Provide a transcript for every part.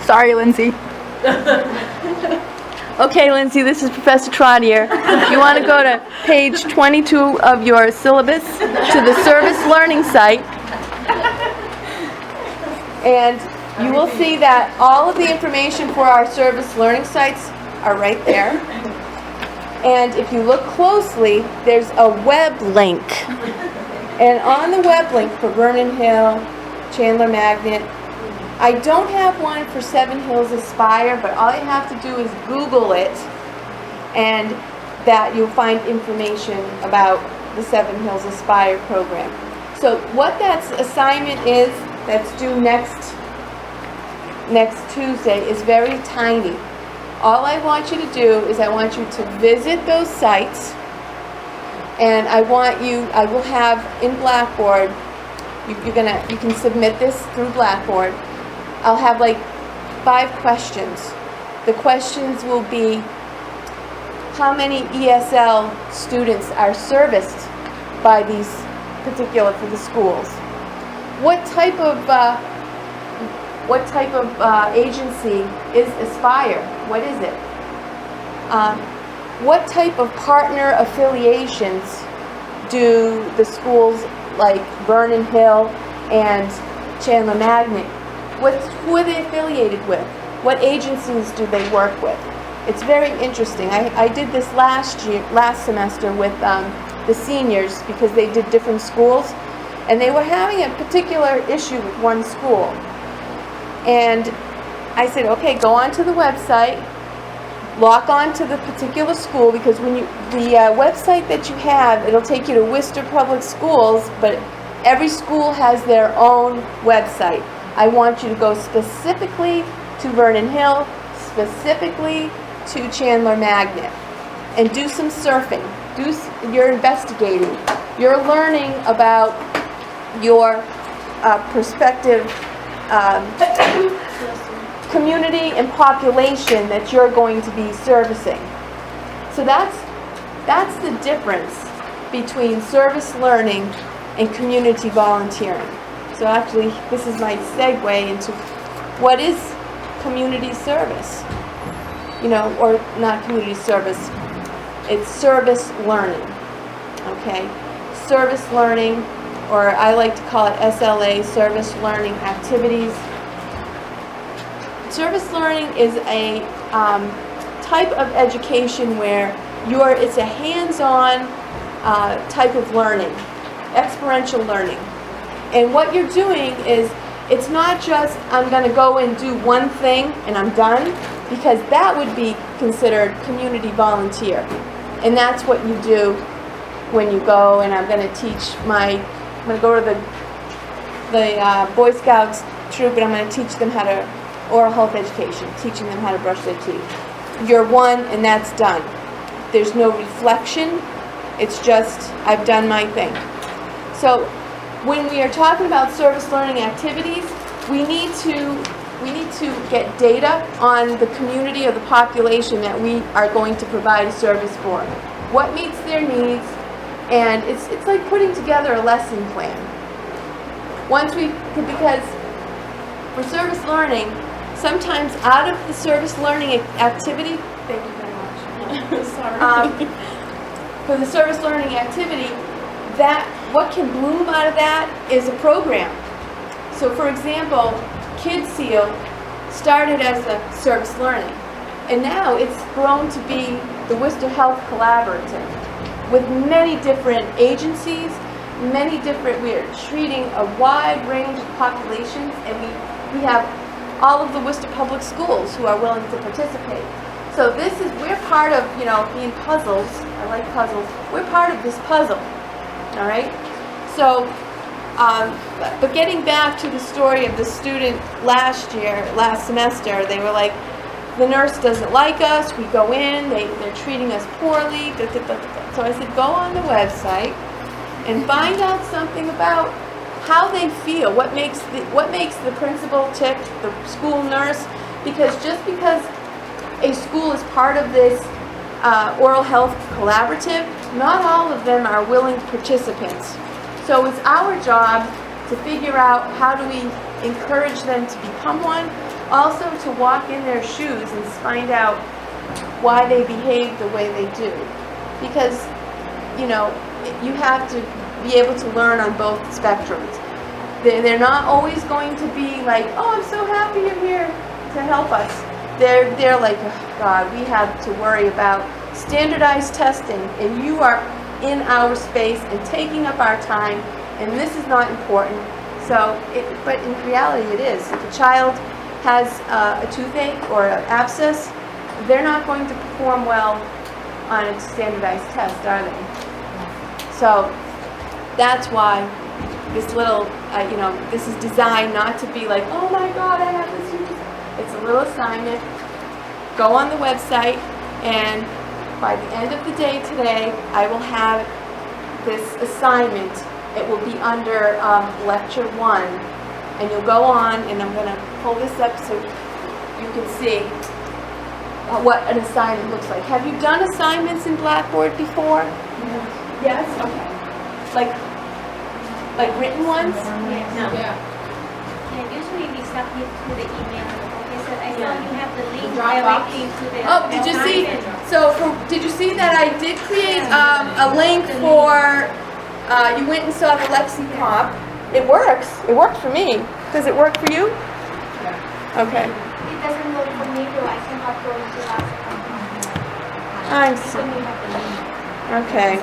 Sorry, Lindsay. Okay, Lindsay, this is Professor Trottier. You want to go to page 22 of your syllabus to the service learning site. And you will see that all of the information for our service learning sites are right there. And if you look closely, there's a web link. And on the web link for Vernon Hill, Chandler Magnet, I don't have one for Seven Hills Aspire, but all you have to do is Google it, and that you'll find information about the Seven Hills Aspire program. So what that assignment is, that's due next Tuesday, is very tiny. All I want you to do is I want you to visit those sites, and I will have in Blackboard, you can submit this through Blackboard. I'll have like 5 questions. The questions will be, how many ESL students are serviced by these particular for the schools? What type of agency is Aspire? What is it? What type of partner affiliations do the schools like Vernon Hill and Chandler Magnet, who are they affiliated with? What agencies do they work with? It's very interesting. I did this last semester with the seniors because they did different schools, and they were having a particular issue with one school. And I said, okay, go onto the website, log on to the particular school, because when the website that you have, it'll take you to Worcester Public Schools, but every school has their own website. I want you to go specifically to Vernon Hill, specifically to Chandler Magnet, and do some surfing. You're investigating. You're learning about your prospective community and population that you're going to be servicing. So that's the difference between service learning and community volunteering. So actually, this is my segue into what is community service? Or not community service. It's service learning. Okay? Service learning, or I like to call it SLA, service learning activities. Service learning is a type of education where it's a hands-on type of learning, experiential learning. And what you're doing is, it's not just, I'm going to go and do one thing and I'm done, because that would be considered community volunteer. And that's what you do when you go, and I'm going to go to the Boy Scouts troop, and I'm going to teach them how to, oral health education, teaching them how to brush their teeth. You're one and that's done. There's no reflection. It's just, I've done my thing. So when we are talking about service learning activities, we need to get data on the community or the population that we are going to provide a service for. What meets their needs, and it's like putting together a lesson plan. Because for service learning, sometimes out of the service learning activity, thank you very much. Sorry. For the service learning activity, what can bloom out of that is a program. So for example, Kids Seal started as a service learning, and now it's grown to be the Worcester Health Collaborative with many different agencies, we're treating a wide range of populations, and we have all of the Worcester Public Schools who are willing to participate. So we're part of, being puzzles. I like puzzles. We're part of this puzzle. All right? So, but getting back to the story of the student last semester, they were like, the nurse doesn't like us, we go in, they're treating us poorly, So I said, go on the website and find out something about how they feel, what makes the principal tick, the school nurse, because just because a school is part of this oral health collaborative, not all of them are willing participants. So it's our job to figure out how do we encourage them to become one, also to walk in their shoes and find out why they behave the way they do. Because, you know, you have to be able to learn on both spectrums. They're not always going to be like, oh, I'm so happy you're here to help us. They're like, oh, God, we have to worry about standardized testing, and you are in our space and taking up our time, and this is not important. So, but in reality it is. If a child has a toothache or an abscess, they're not going to perform well on a standardized test, are they? So that's why this little, you know, this is designed not to be like, oh my God, I have this huge. It's a little assignment. Go on the website, and by the end of the day today, I will have this assignment. It will be under Lecture 1, and you'll go on, and I'm going to pull this up so you can see what an assignment looks like. Have you done assignments in Blackboard before? Yes? Okay. Like written ones? Yes. No. Yeah. Yeah, usually we submit to the email. Okay, so I saw you have the link Dropbox. directly to the. Oh, did you see? So, did you see that I did create a link for? You went and saw the LexiComp. It works. It worked for me. Does it work for you? Yeah. Okay. It doesn't work for me though. I cannot go into that. I'm so, You have the link. okay.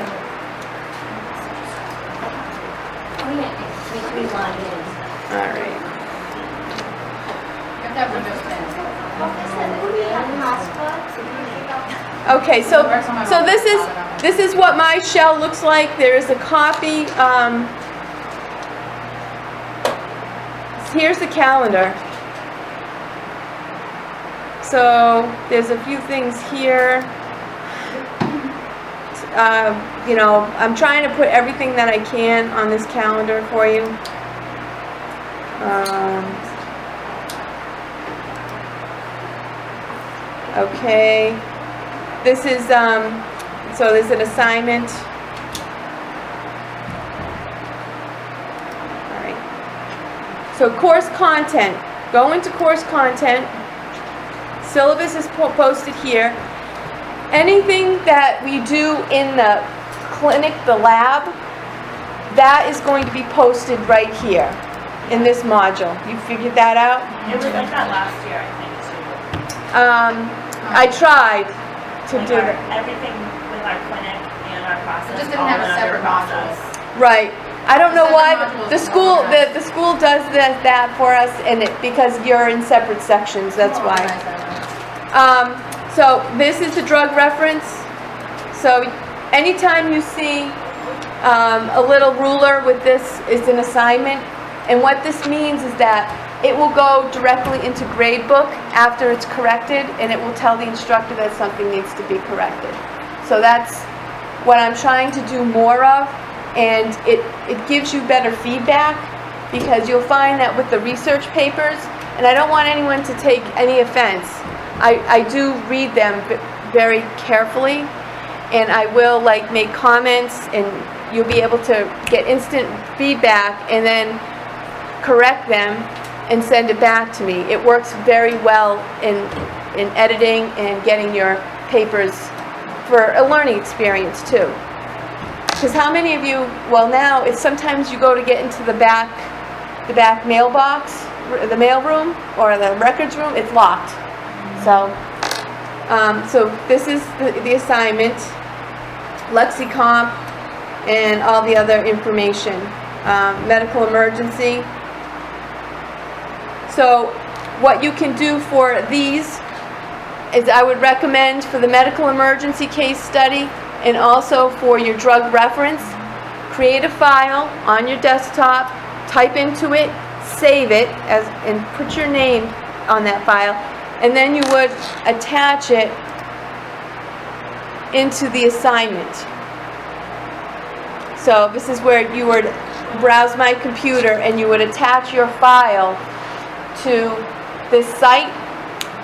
Oh yeah, make me log in. All right. You have to have Windows 10. Do we have passwords? Okay. So this is what my shell looks like. There is a copy. Here's the calendar. So there's a few things here. You know, I'm trying to put everything that I can on this calendar for you. Okay. This is, so there's an assignment. All right. So course content. Go into course content. Syllabus is posted here. Anything that we do in the clinic, the lab, that is going to be posted right here in this module. You figured that out? It was like that last year, I think, too. I tried to Like do it. everything with our clinic and our process. It just didn't all have a in under separate process. Right. I don't know why Separate the modules school all organized. the school does that for us, and because you're in separate sections, that's We'll why. organize that. So this is the drug reference. So anytime you see a little ruler with this is an assignment, and what this means is that it will go directly into gradebook after it's corrected, and it will tell the instructor that something needs to be corrected. So that's what I'm trying to do more of, and it gives you better feedback, because you'll find that with the research papers, and I don't want anyone to take any offense, I do read them very carefully, and I will make comments, and you'll be able to get instant feedback and then correct them and send it back to me. It works very well in editing and getting your papers for a learning experience too. Because how many of you, well now, it's sometimes you go to get into the back mailbox, the mail room or the records room, it's locked. So this is the assignment, LexiComp, and all the other information. Medical emergency. So what you can do for these is I would recommend for the medical emergency case study and also for your drug reference, create a file on your desktop, type into it, save it, and put your name on that file, and then you would attach it into the assignment. So this is where you would browse my computer and you would attach your file to this site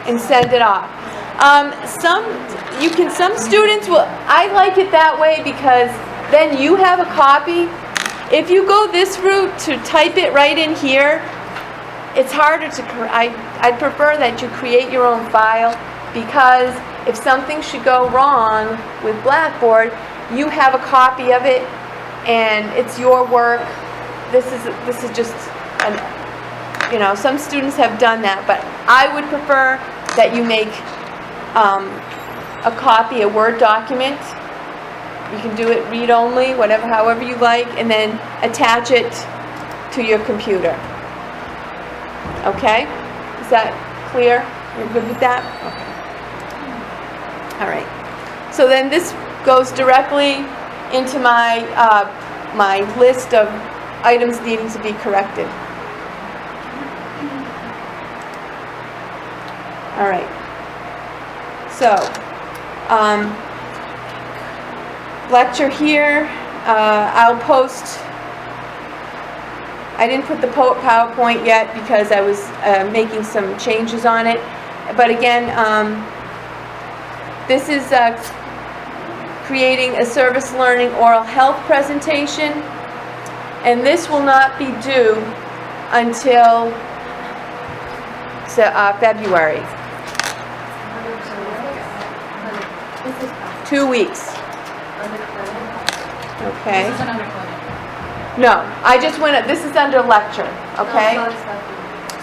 and send it off. Some students will, I like it that way because then you have a copy. If you go this route to type it right in here, it's harder to, I'd prefer that you create your own file, because if something should go wrong with Blackboard, you have a copy of it, and it's your work. This is just, some students have done that, but I would prefer that you make a copy, a Word document. You can do it read-only, however you like, and then attach it to your computer. Okay? Is that clear? You're good with that? Okay. All right. So then this goes directly into my my list of items needing to be corrected. All right. So, lecture here. I'll post. I didn't put the PowerPoint yet because I was making some changes on it. But again, this is creating a service learning oral health presentation, and this will not be due until February. 2 weeks. Okay. This isn't under clinic. No, I just went. This is under lecture. Okay.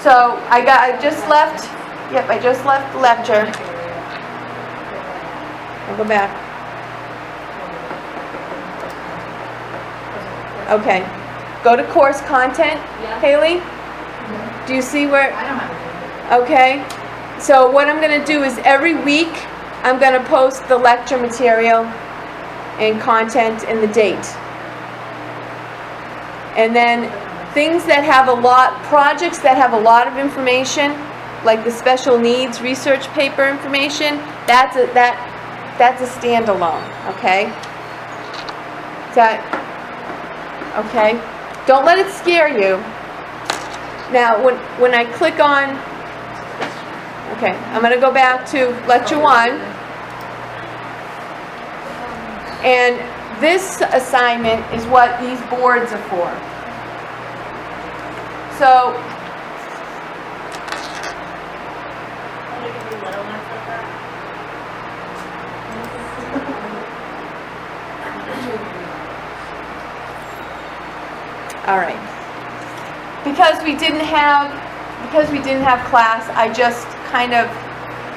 So I just left. Yep, I just left lecture. I'll go back. Okay. Go to course content, Haley. Do you see where? I don't have it. Okay. So what I'm going to do is every week I'm going to post the lecture material and content and the date. And then things that have projects that have a lot of information, like the special needs research paper information, that's a standalone, okay? Is that okay? Don't let it scare you. Now, when I click on, okay, I'm going to go back to lecture 1. And this assignment is what these boards are for. So, all right. Because we didn't have class, I just kind of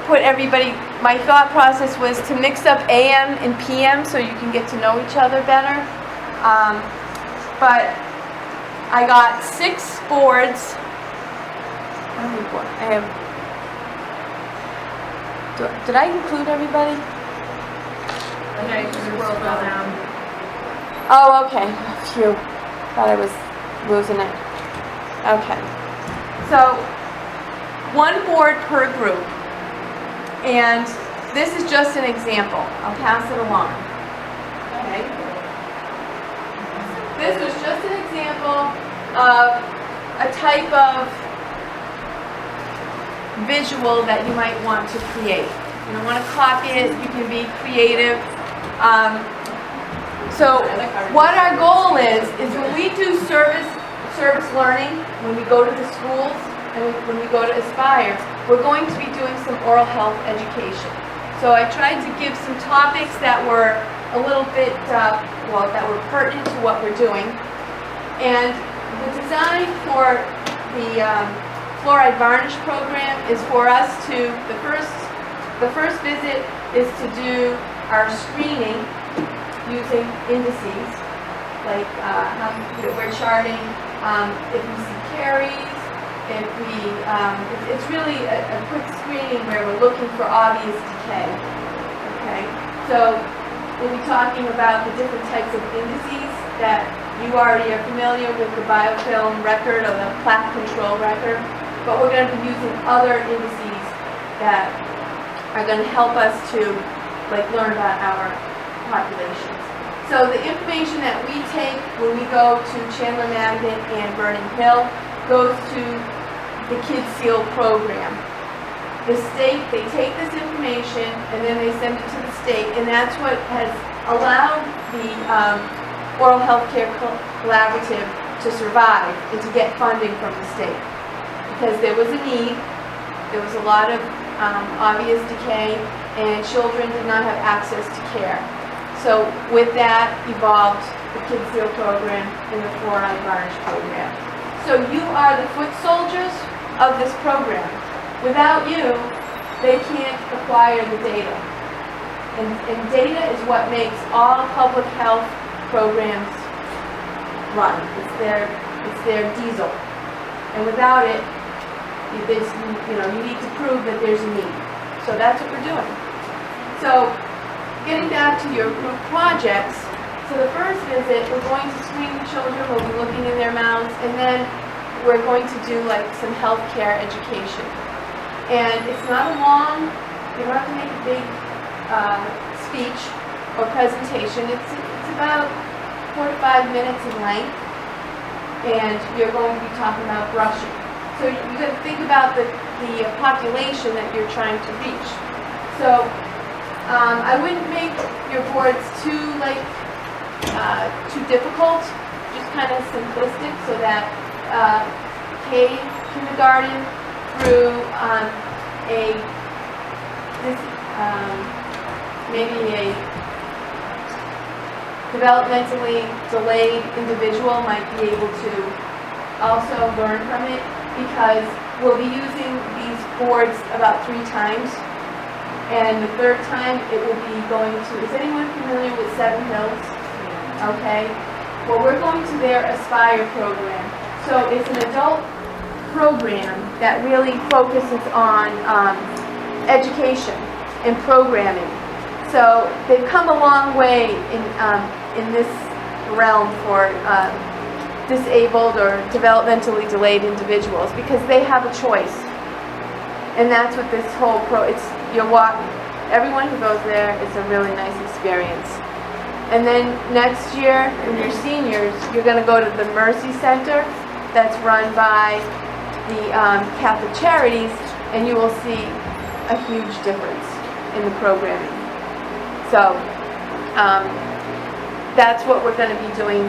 put everybody. My thought process was to mix up AM and PM so you can get to know each other better. But I got 6 boards. How many boards? I have. Did I include everybody? Okay, just scroll down. Oh, okay. Phew. Thought I was losing it. Okay. So, 1 board per group. And this is just an example. I'll pass it along. Okay? This is just an example of a type of visual that you might want to create. You don't want to copy it. You can be creative. So what our goal is when we do service learning, when we go to the schools and when we go to Aspire, we're going to be doing some oral health education. So I tried to give some topics that were a little bit, that were pertinent to what we're doing. And the design for the fluoride varnish program is for us to, the first visit is to do our screening using indices, like we're charting if we see caries, it's really a quick screening where we're looking for obvious decay. Okay, so we'll be talking about the different types of indices that you already are familiar with, the biofilm record or the plaque control record, but we're going to be using other indices that are going to help us to learn about our populations. So the information that we take when we go to Chandler Magnet and Vernon Hill goes to the Kids Seal program. The state, they take this information and then they send it to the state, and that's what has allowed the Oral Healthcare Collaborative to survive and to get funding from the state. because there was a need. There was a lot of obvious decay, and children did not have access to care. So with that evolved the Kids Seal program and the fluoride varnish program. So you are the foot soldiers of this program. Without you, they can't acquire the data. And data is what makes all public health programs run. It's their diesel. And without it, you need to prove that there's a need. So that's what we're doing. So getting back to your group projects, so the first visit, we're going to screen the children, we'll be looking in their mouths, and then we're going to do like some healthcare education. And it's not a long, you don't have to make a big speech or presentation. It's about 4 to 5 minutes in length, and you're going to be talking about brushing. So you got to think about the population that you're trying to reach. So I wouldn't make your boards too difficult, just kind of simplistic, so that kindergarten through maybe a developmentally delayed individual might be able to also learn from it, because we'll be using these boards about 3 times, and the 3rd time it will be going to, is anyone familiar with 7 Hills? Okay. Well, we're going to their Aspire program. So it's an adult program that really focuses on education and programming. So they've come a long way in this realm for disabled or developmentally delayed individuals, because they have a choice. And that's what this whole everyone who goes there, it's a really nice experience. And then next year, when you're seniors, you're going to go to the Mercy Center that's run by the Catholic Charities, and you will see a huge difference in the programming. So that's what we're going to be doing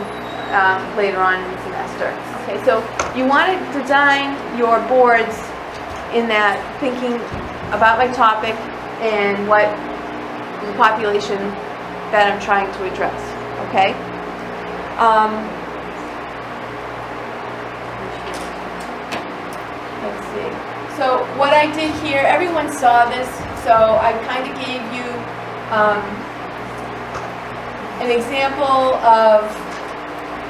later on in the semester. Okay, so you want to design your boards in that, thinking about my topic and what population that I'm trying to address. Okay. Let's see. So what I did here, everyone saw this, so I kind of gave you an example of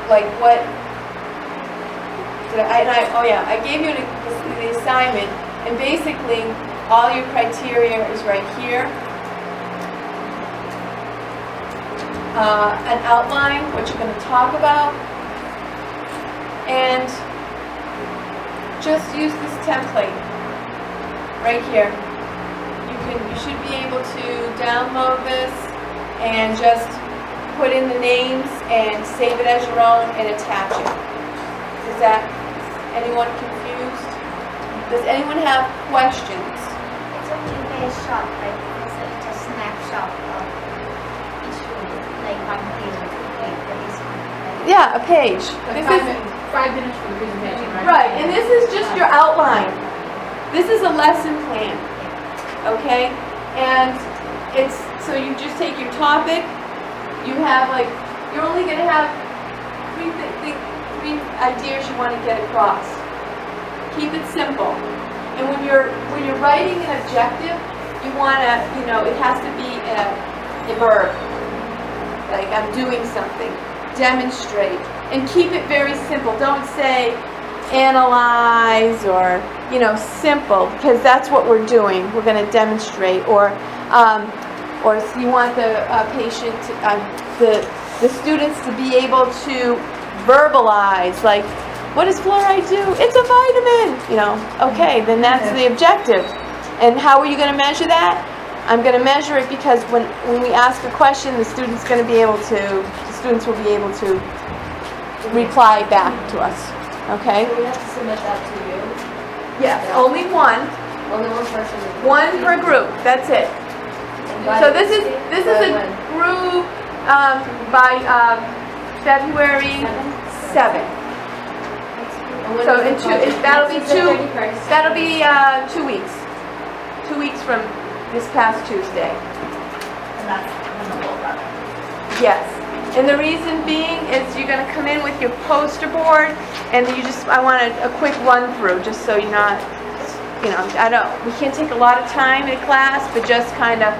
like what I gave you the assignment, and basically all your criteria is right here. An outline, what you're going to talk about, and just use this template right here. You should be able to download this and just put in the names and save it as your own and attach it. Is that anyone confused? Does anyone have questions? It's only very short, like it's a snapshot of each room, like 1 page, like for this one. Like Yeah, a page. Like This is 5 minutes for the presentation, right? right, and this is just your outline. This is a lesson plan. Okay? And it's, so you just take your topic, you have you're only going to have 3 ideas you want to get across. Keep it simple. And when you're writing an objective, you want to, it has to be a verb. Like, I'm doing something. Demonstrate. And keep it very simple. Don't say analyze or, simple, because that's what we're doing. We're going to demonstrate. Or so you want the patient, the students to be able to verbalize, like, what does fluoride do? It's a vitamin. Okay, then that's the objective. And how are you going to measure that? I'm going to measure it because when we ask a question, the students will be able to reply back to us. Okay? So we have to submit that to you? Yes, only one. Only one person? One per group. That's it. So this is a group by February 7th. So that'll be 2 weeks. 2 weeks from this past Tuesday. And that's when the whole project. Yes. And the reason being is you're going to come in with your poster board, and I want a quick run through, just so you're not, we can't take a lot of time in class, but just kind of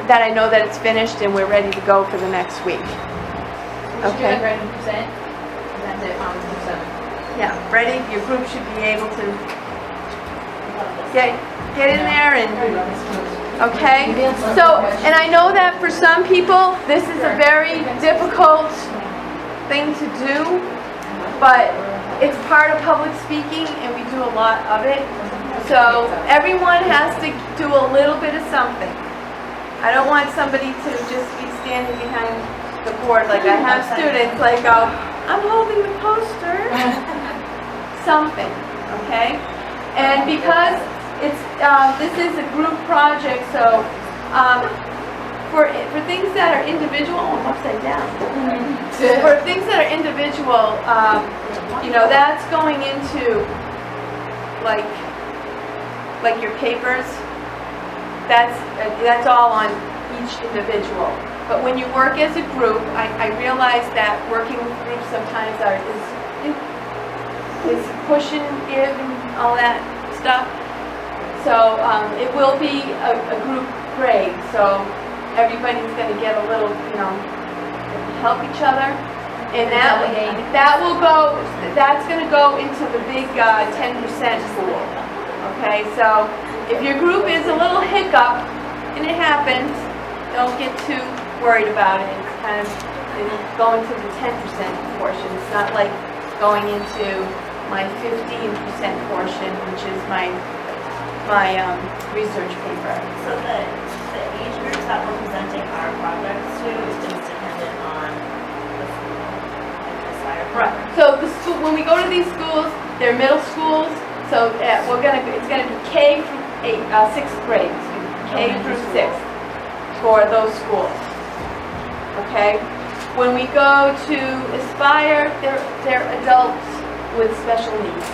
that I know that it's finished and we're ready to go for the next week. Okay. Ready to present? That's it, on to 7. Yeah, ready? Your group should be able to get in there and, okay? So, and I know that for some people, this is a very difficult thing to do, but it's part of public speaking and we do a lot of it. So everyone has to do a little bit of something. I don't want somebody to just be standing behind the board like I have students like go, I'm holding the poster. Something, okay? And because this is a group project, so for things that are individual, upside down. For things that are individual, that's going into like your papers. That's all on each individual. But when you work as a group, I realize that working with groups sometimes is push and give and all that stuff. So it will be a group grade. So everybody's going to get a little, help each other. And that's going to go into the big 10% pool. Okay, so if your group is a little hiccup, and it happens, don't get too worried about it. It's kind of going to the 10% portion. It's not like going into my 15% portion, which is my research paper. So the age groups that we're presenting our projects to is dependent on the school and the sire. Right. So the school, when we go to these schools, they're middle schools. So it's gonna be K through 6th grade, K through 6th for those schools. Okay. When we go to Aspire, they're adults with special needs,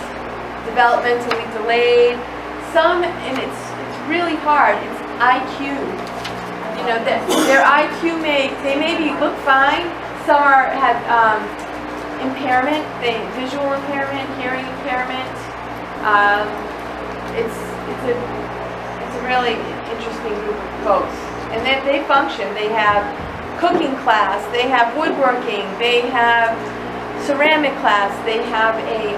developmentally delayed. Some, and it's really hard. It's IQ. Their IQ they maybe look fine. Some have impairment, visual impairment, hearing impairment. It's a really interesting group of folks, and they function. They have cooking class, they have woodworking, they have ceramic class, they have a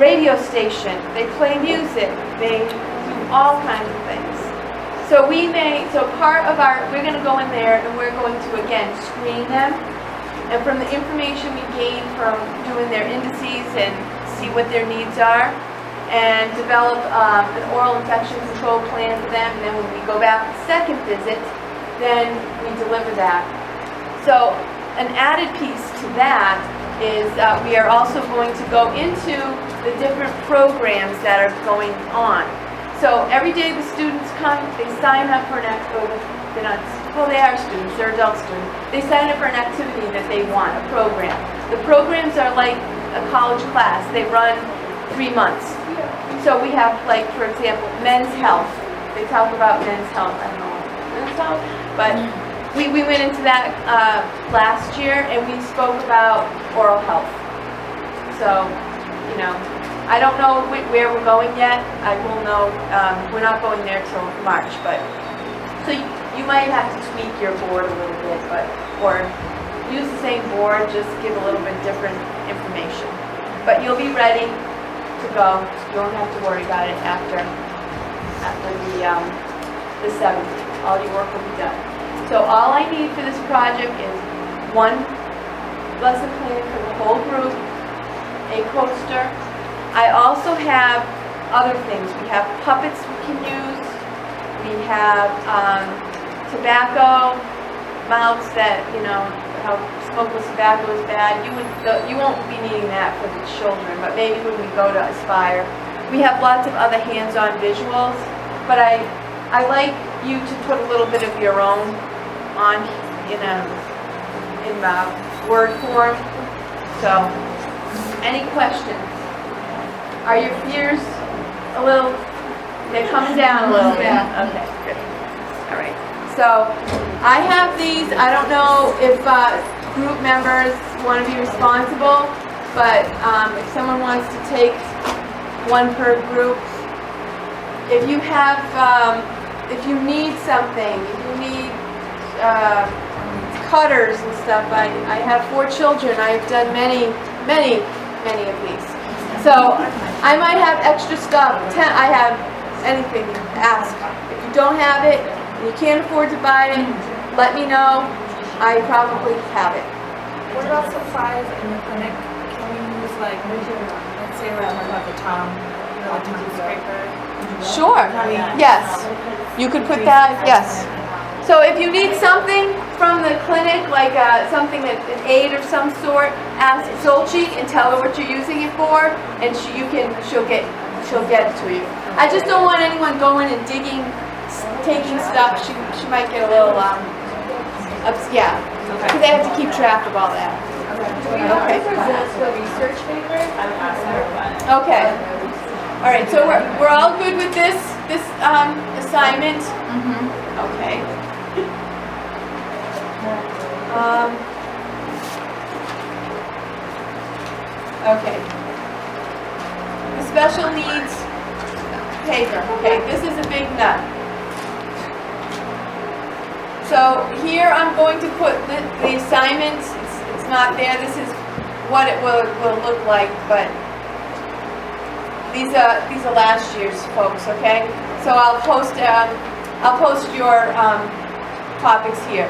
radio station, they play music, they do all kinds of things. So we're going to go in there and we're going to again screen them, and from the information we gain from doing their indices and see what their needs are, and develop an oral infection control plan for them. And then when we go back the second visit, then we deliver that. So an added piece to that is we are also going to go into the different programs that are going on. So every day the students come, they sign up for an activity. They are students, they're adult students. They sign up for an activity that they want, a program. The programs are like a college class. They run 3 months. So we have, like, for example, men's health. They talk about men's health. I don't know men's health, but we went into that last year, and we spoke about oral health. So, I don't know where we're going yet. I will know. We're not going there till March, but so you might have to tweak your board a little bit, or use the same board, just give a little bit different information. But you'll be ready to go. You won't have to worry about it after the 7th. All your work will be done. So all I need for this project is one lesson plan for the whole group, a poster. I also have other things. We have puppets we can use. We have tobacco mouths that, how smokeless tobacco is bad. You won't be needing that for the children, but maybe when we go to Aspire. We have lots of other hands-on visuals, but I like you to put a little bit of your own on in word form. So, any questions? Are your fears a little, they're coming down a little bit? Yeah. Okay, good. All right. So I have these. I don't know if group members want to be responsible, but if someone wants to take one per group, if you have, if you need something, if you need cutters and stuff, I have 4 children. I've done many of these. So I might have extra stuff. I have anything, ask. If you don't have it, and you can't afford to buy it, let me know. I probably have it. What about supplies in the clinic? Can we use like, let's say we're talking about the Tom, the Tom scraper? Sure. Yes. You could put that, yes. So if you need something from the clinic, like something that an aid of some sort, ask Solchi and tell her what you're using it for, and she'll get it to you. I just don't want anyone going and digging, taking stuff. She might get a little yeah, because they have to keep track of all that. Do we have to present the research paper? I'm asking her about it. Okay. All right. So we're all good with this assignment. Okay. Okay. The special needs paper. Okay, this is a big nut. So here I'm going to put the assignments. It's not there. This is what it will look like, but these are last year's folks. Okay. So I'll post your topics here,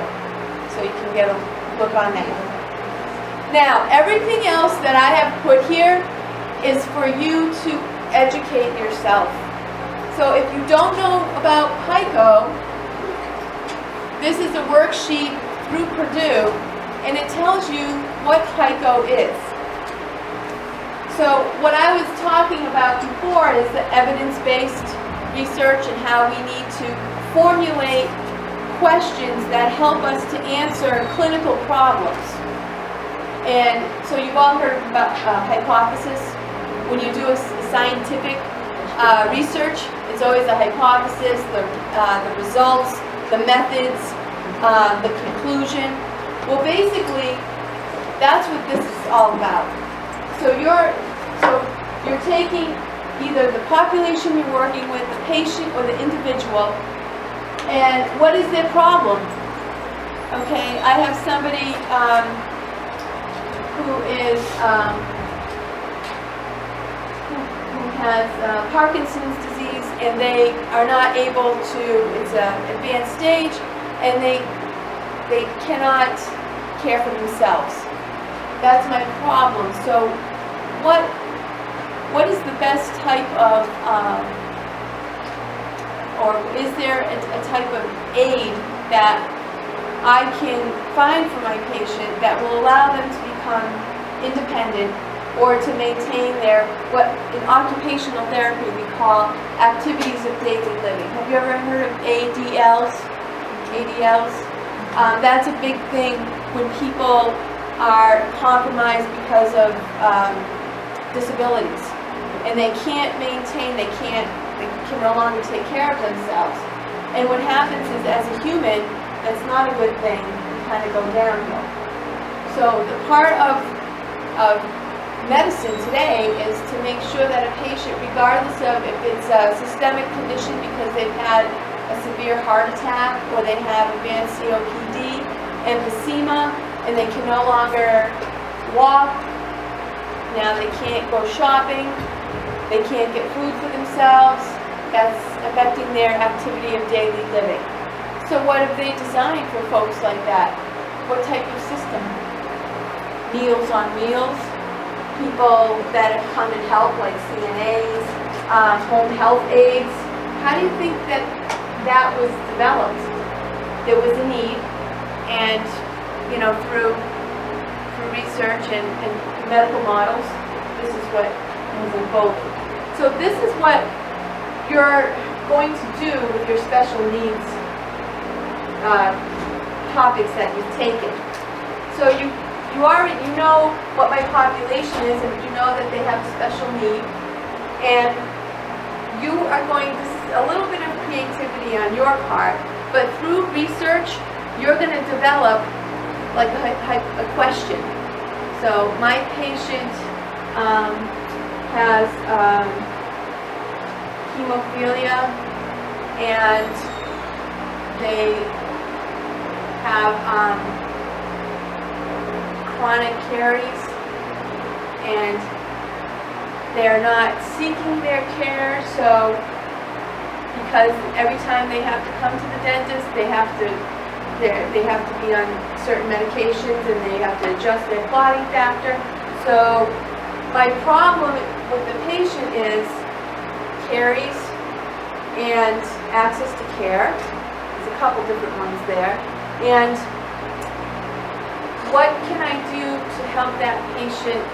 so you can get a look on that. Now, everything else that I have put here is for you to educate yourself. So if you don't know about PICO, this is a worksheet through Purdue, and it tells you what PICO is. So what I was talking about before is the evidence-based research and how we need to formulate questions that help us to answer clinical problems. And so you've all heard about hypothesis. When you do a scientific research, it's always a hypothesis, the results, the methods, the conclusion. Well, basically, that's what this is all about. So you're taking either the population you're working with, the patient, or the individual, and what is their problem? Okay, I have somebody who has Parkinson's disease, and they are not able to, it's an advanced stage, and they cannot care for themselves. That's my problem. So what is the best type of, or is there a type of aid that I can find for my patient that will allow them to become independent or to maintain their, what in occupational therapy we call activities of daily living. Have you ever heard of ADLs? That's a big thing when people are compromised because of disabilities, and they can't maintain, they can no longer take care of themselves. And what happens is, as a human, that's not a good thing. You kind of go downhill. So the part of medicine today is to make sure that a patient, regardless of if it's a systemic condition because they've had a severe heart attack, or they have advanced COPD, emphysema, and they can no longer walk, now they can't go shopping, they can't get food for themselves, that's affecting their activity of daily living. So what have they designed for folks like that? What type of system? Meals on Wheels, people that have come and help, like CNAs, home health aides. How do you think that was developed? There was a need, and through research and medical models, this is what was invoked. So this is what you're going to do with your special needs topics that you've taken. So you already know what my population is, and you know that they have a special need. And you are going, this is a little bit of creativity on your part, but through research, you're going to develop like a question. So my patient has hemophilia, and they have chronic caries, and they're not seeking their care, so because every time they have to come to the dentist, they have to be on certain medications, and they have to adjust their clotting factor. So my problem with the patient is caries and access to care. There's a couple different ones there. And what can I do to help that patient,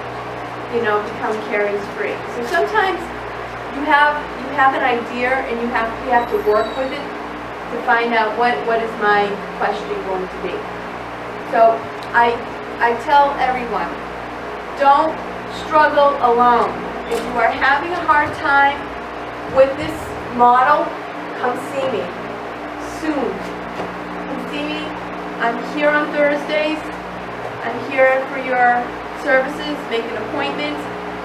become caries free? So sometimes you have an idea, and you have to work with it to find out what is my question going to be. So I tell everyone, don't struggle alone. If you are having a hard time with this model, come see me soon. Come see me. I'm here on Thursdays. I'm here for your services. Make an appointment,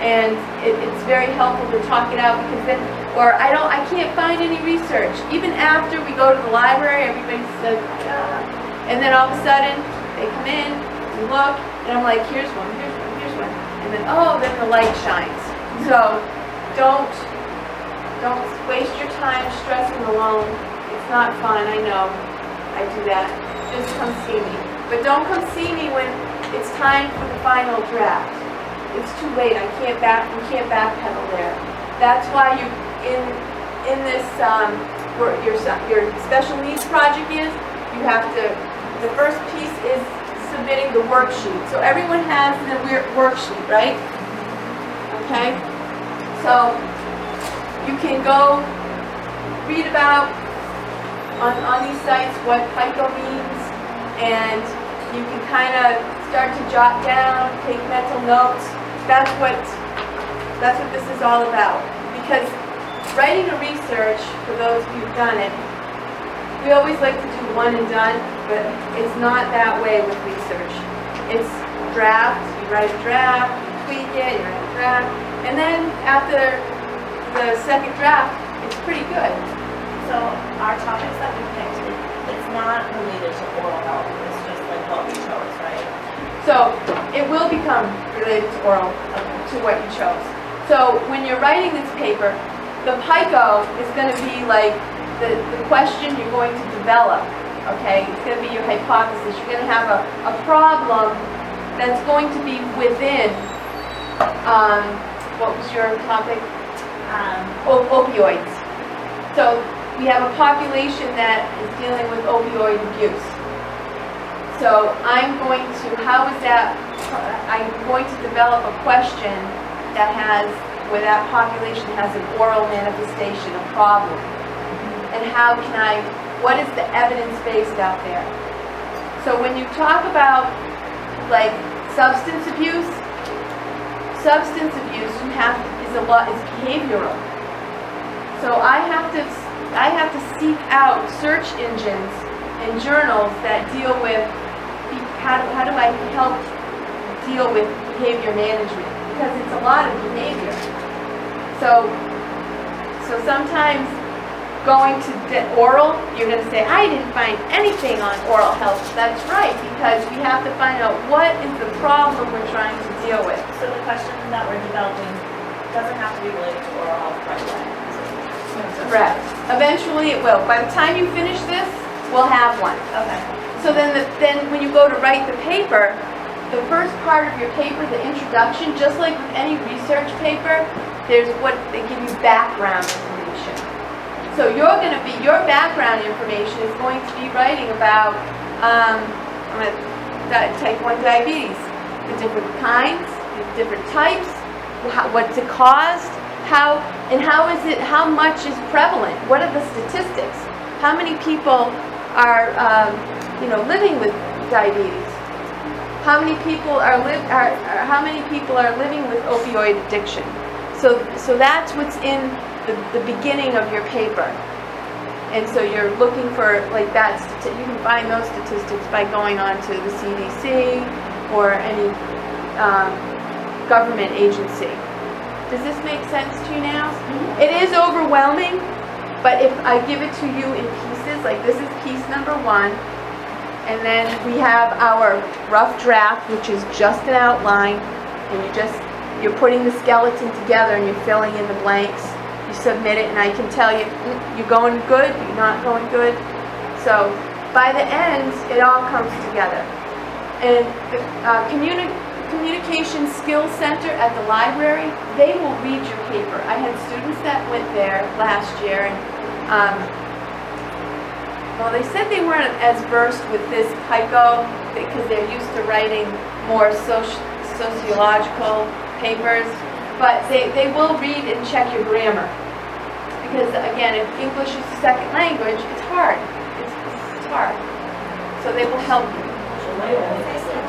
and it's very helpful to talk it out, because then, or I can't find any research. Even after we go to the library, everybody says, and then all of a sudden they come in, we look, and I'm like, here's one, and then then the light shines. So don't waste your time stressing alone. It's not fun, I know. I do that. Just come see me. But don't come see me when it's time for the final draft. It's too late. You can't backpedal there. That's why you in this where your special needs project is, you have to. The first piece is submitting the worksheet. So everyone has the worksheet, right? Okay. So you can go read about on these sites what FICO means, and you can kind of start to jot down, take mental notes. That's what this is all about. Because writing a research, for those of you who've done it, we always like to do one and done, but it's not that way with research. It's draft, you write a draft, you tweak it, you write a draft, and then after the second draft, it's pretty good. So our topics that we picked, it's not related to oral health. It's just like what we chose, right? So it will become related to oral, to what you chose. So when you're writing this paper, the PICO is going to be like the question you're going to develop, okay? It's going to be your hypothesis. You're going to have a problem that's going to be within, what was your topic? Opioids. So we have a population that is dealing with opioid abuse. So I'm going to develop a question where that population has an oral manifestation, a problem. And what is the evidence based out there? So when you talk about like substance abuse is behavioral. So I have to seek out search engines and journals that deal with how do I help deal with behavior management, because it's a lot of behavior. So sometimes going to oral, you're going to say, I didn't find anything on oral health. That's right, because we have to find out what is the problem we're trying to deal with. So the question that we're developing doesn't have to be related to oral health right away. Correct. Eventually it will. By the time you finish this, we'll have one. Okay. So then when you go to write the paper, the first part of your paper, the introduction, just like with any research paper, there's what they give you background information. So your background information is going to be writing about type 1 diabetes, the different kinds, the different types, what's it caused, how much is prevalent, what are the statistics, how many people are living with diabetes, how many people are living with opioid addiction. So that's what's in the beginning of your paper. And so you're looking for like that, you can find those statistics by going on to the CDC or any government agency. Does this make sense to you now? Mm-hmm. It is overwhelming, but if I give it to you in pieces, like this is piece number 1, and then we have our rough draft, which is just an outline, and you're putting the skeleton together and you're filling in the blanks. You submit it, and I can tell you, you're going good, you're not going good. So by the end, it all comes together. And the Communication Skills Center at the library, they will read your paper. I had students that went there last year, and well, they said they weren't as versed with this PICO because they're used to writing more sociological papers, but they will read and check your grammar. Because again, if English is a second language, it's hard. It's hard. So they will help you. Professor,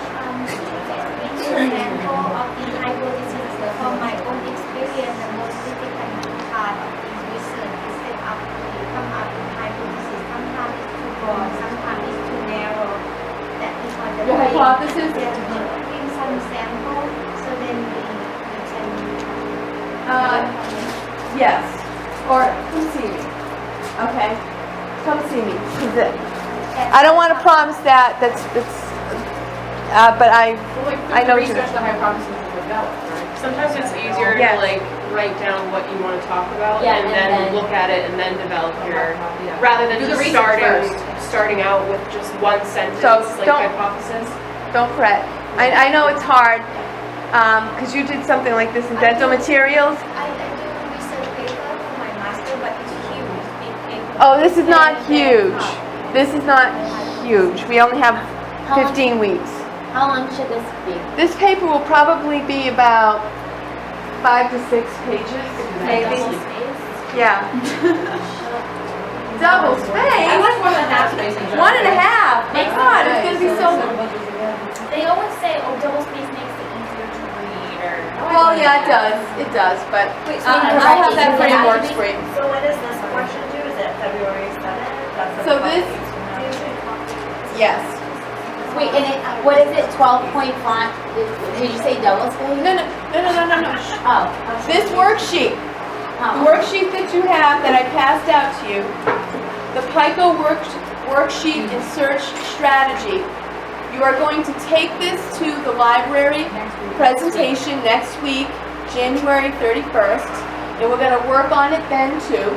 example of the hypothesis from my own experience, the most difficult part of this research is set up to come up with hypothesis. Sometimes it's too broad, sometimes it's too narrow. That is why the Your hypothesis? Give some sample, so then we can. Yes. Or come see me. Okay. Come see me. 'Cause I don't want to promise that. But I know you. Research the hypothesis and develop, right? Sometimes it's easier Yes. to like write down what you want to talk about Yeah, and and then then- look at it and then develop your, Yeah. rather than Do the just research starting out with just one sentence, So like don't- hypothesis. Don't fret. I know it's hard because you did something like this in dental materials. I do research paper for my master, but it's huge, big paper. Oh, this is not huge. This is not huge. We only have 15 weeks. How long should this be? This paper will probably be about 5 to 6 pages, maybe. Double space? Yeah. Double I space? like 1.5 spaces. 1.5. My God, it's going to be so. They always say, oh, double space makes it easier to read, or... Well, yeah, it does. It does, but I'll have that framework for you. So when is this portion due? Is it February 7th? That's a So couple this- weeks from now. Yes. Wait, and what is it, 12-point font? Did you say double space? No. Oh. This worksheet. The worksheet that you have that I passed out to you, the PICO worksheet and search strategy, you are going to take this to the library presentation next week, January 31st, and we're going to work on it then too.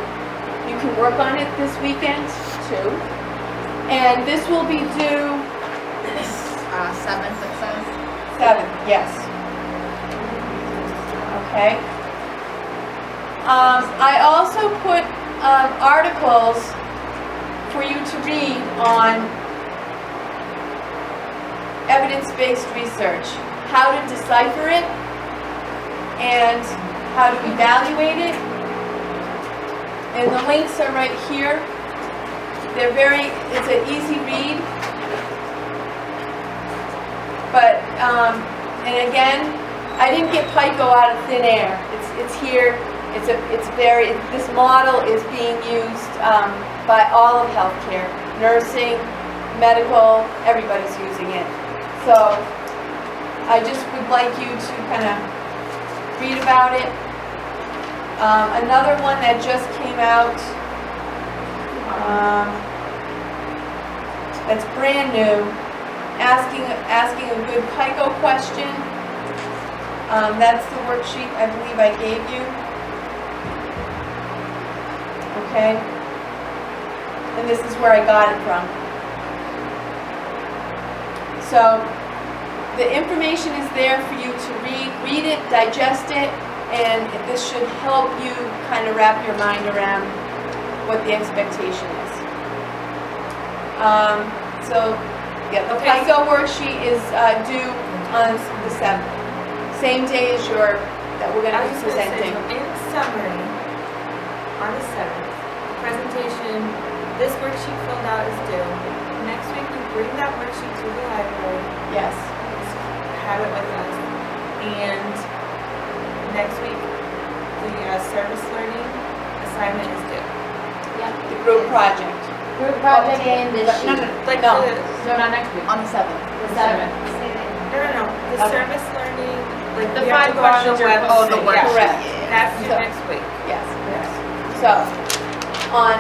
You can work on it this weekend too. And this will be due 7th, it says. 7th, yes. Okay. I also put articles for you to read on evidence-based research, how to decipher it, and how to evaluate it. And the links are right here. It's an easy read. But, and again, I didn't get PICO out of thin air. It's here. This model is being used by all of healthcare, nursing, medical, everybody's using it. So I just would like you to kind of read about it. Another one that just came out, that's brand new, asking a good PICO question. That's the worksheet I believe I gave you. Okay? And this is where I got it from. So the information is there for you to read it, digest it, and this should help you kind of wrap your mind around what the expectation is. So yeah, the PICO worksheet is due on the 7th. Same day as that we're going to be presenting. In summary, on the 7th, presentation, this worksheet filled out is due. Next week, we bring that worksheet to the library, Yes. have it with us, and next week, the service learning assignment is due. The group project. Group project and the sheet. Like No. the, No, not next week. On the 7th. The 7th. no, the Okay. service learning, like The you have to 5 go on the questions are- website. oh, the yeah. Correct. That's due So- next week. Yes. So, on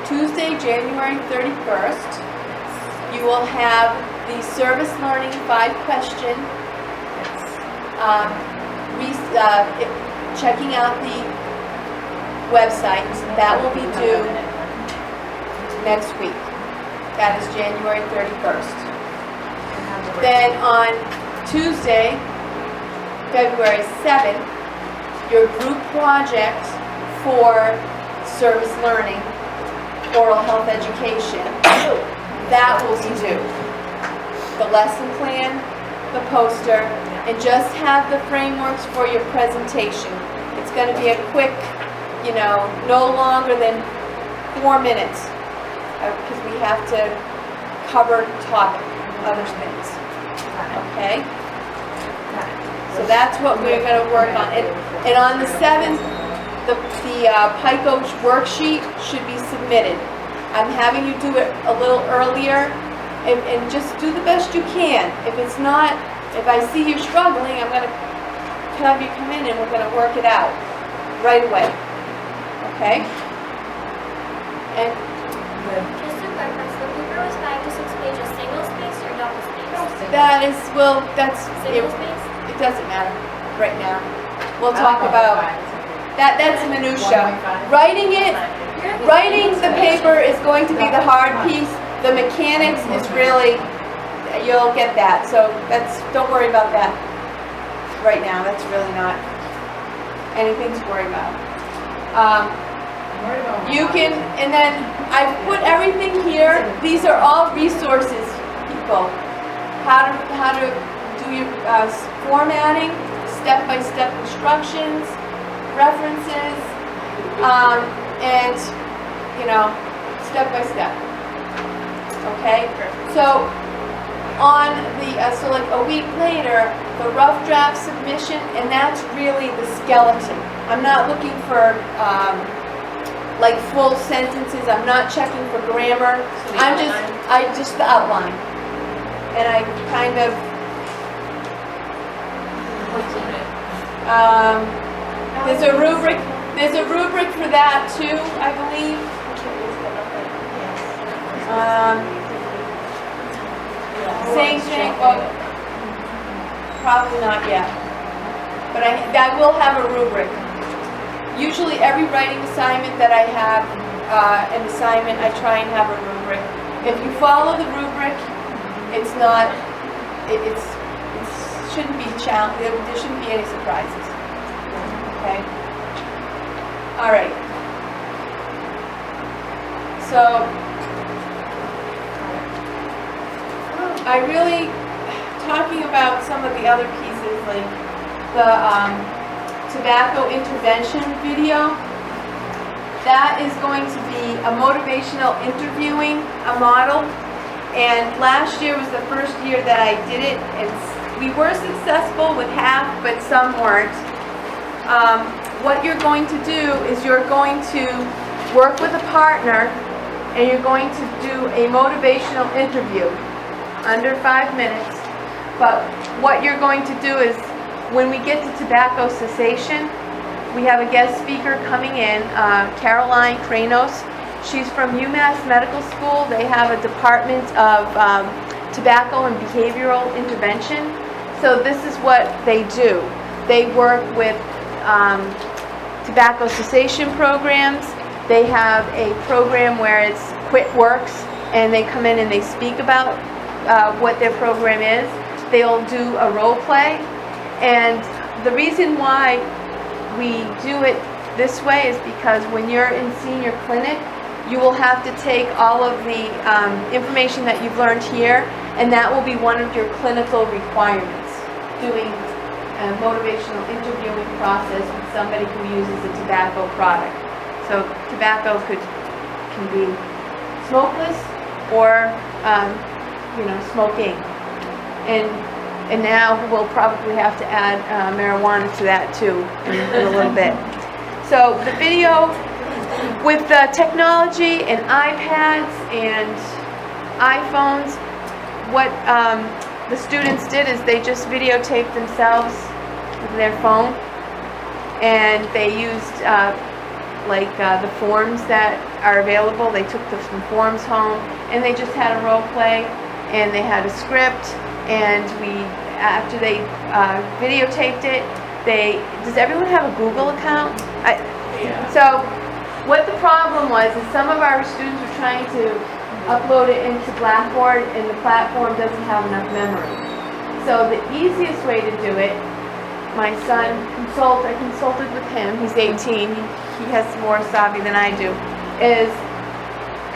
Tuesday, January 31st, you will have the service learning 5-question, checking out the website. That will be due next week. That is January 31st. Then on Tuesday, February 7th, your group project for service learning, oral health education, that will be due. The lesson plan, the poster, and just have the frameworks for your presentation. It's going to be a quick, no longer than 4 minutes, because we have to cover topic, other things. Okay? So that's what we're going to work on. And on the 7th, the PICO worksheet should be submitted. I'm having you do it a little earlier, and just do the best you can. If it's not, if I see you struggling, I'm going to have you come in and we're going to work it out right away. Okay? And Just to clarify, so the paper was 5 to 6 pages, single space or double space? that is, well, that's, Single space? it doesn't matter right now. We'll talk about, that's minutia. Writing the paper is going to be the hard piece. The mechanics is really, you'll get that. So don't worry about that right now. That's really not anything to worry about. You can, and then I've put everything here. These are all resources, people. How to do your formatting, step-by-step instructions, references, and step-by-step. Okay? So on so like a week later, the rough draft submission, and that's really the skeleton. I'm not looking for like full sentences. I'm not checking for grammar. I just the outline. And I kind of there's a rubric for that too, I believe. Same thing, well, probably not yet. But I will have a rubric. Usually every writing assignment that I have, an assignment, I try and have a rubric. If you follow the rubric, it's not, it shouldn't be challenging, there shouldn't be any surprises. Okay? All right. So, I really, talking about some of the other pieces, like the tobacco intervention video, that is going to be a motivational interviewing, a model. And last year was the first year that I did it, and we were successful with half, but some weren't. What you're going to do is you're going to work with a partner, and you're going to do a motivational interview under 5 minutes. But what you're going to do is, when we get to tobacco cessation, we have a guest speaker coming in, Caroline Kranos. She's from UMass Medical School. They have a department of tobacco and behavioral intervention. So this is what they do. They work with tobacco cessation programs. They have a program where it's Quit Works, and they come in and they speak about what their program is. They'll do a role play. And the reason why we do it this way is because when you're in senior clinic, you will have to take all of the information that you've learned here, and that will be one of your clinical requirements, doing a motivational interviewing process with somebody who uses a tobacco product. So tobacco can be smokeless or smoking. And And now we'll probably have to add marijuana to that too in a little bit. So the video with technology and iPads and iPhones, what the students did is they just videotaped themselves with their phone, and they used the forms that are available. They took some forms home, and they just had a role play, and they had a script, and after they videotaped it, does everyone have a Google account? So what the problem was is some of our students were trying to upload it into Blackboard, and the platform doesn't have enough memory. So the easiest way to do it, my son I consulted with him, he's 18, he has more savvy than I do, is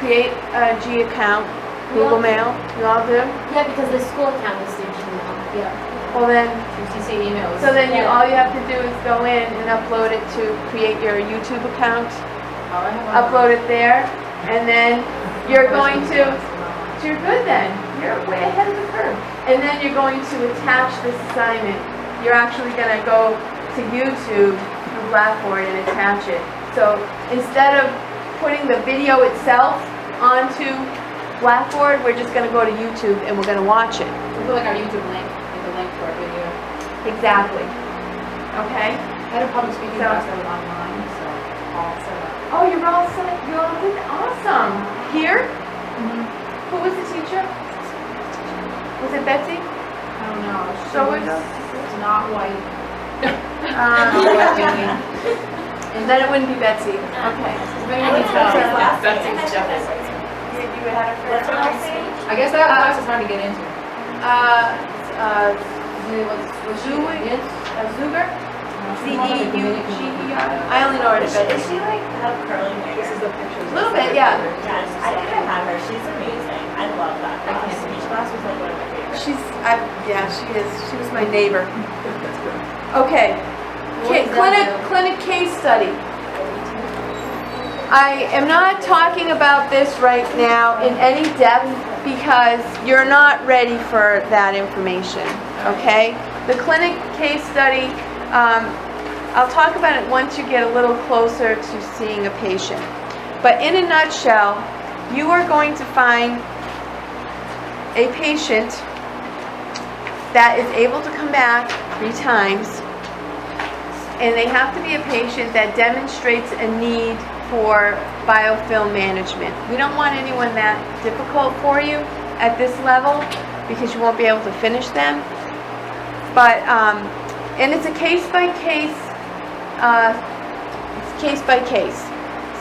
create a G account, Google Mail. You all do? Yeah, because the school account is through Gmail. Yeah. Well then, UCC emails. so then all you have to do is go in and upload it to create your YouTube account, upload it there, and then you're going to, so you're good then. You're way ahead of the curve. And then you're going to attach this assignment. You're actually going to go to YouTube through Blackboard and attach it. So instead of putting the video itself onto Blackboard, we're just going to go to YouTube and we're going to watch it. We put like our YouTube link, the link to our video. Exactly. Okay? I had a public speaking class that was online, so all set up. Oh, you're all set. You all did awesome. Here? Who was the teacher? Was it Betsy? I don't know. So it It's not white. then it wouldn't be Betsy. Okay. Betsy's Jefferson. You had her What's first. her last name? I guess that class is hard to get into. Zuger? Z-E-U-G-E-R? I only know her as Is Betsy. she like have curly hair? This is the picture. A little bit, yeah. Yes, I think I have her. She's amazing. I love that class. Speech class was like one of my favorites. She is. She was my neighbor. Okay. Clinic case study. I am not talking about this right now in any depth because you're not ready for that information, okay? The clinic case study, I'll talk about it once you get a little closer to seeing a patient. But in a nutshell, you are going to find a patient that is able to come back 3 times, and they have to be a patient that demonstrates a need for biofilm management. We don't want anyone that difficult for you at this level because you won't be able to finish them. But, and it's a case by case.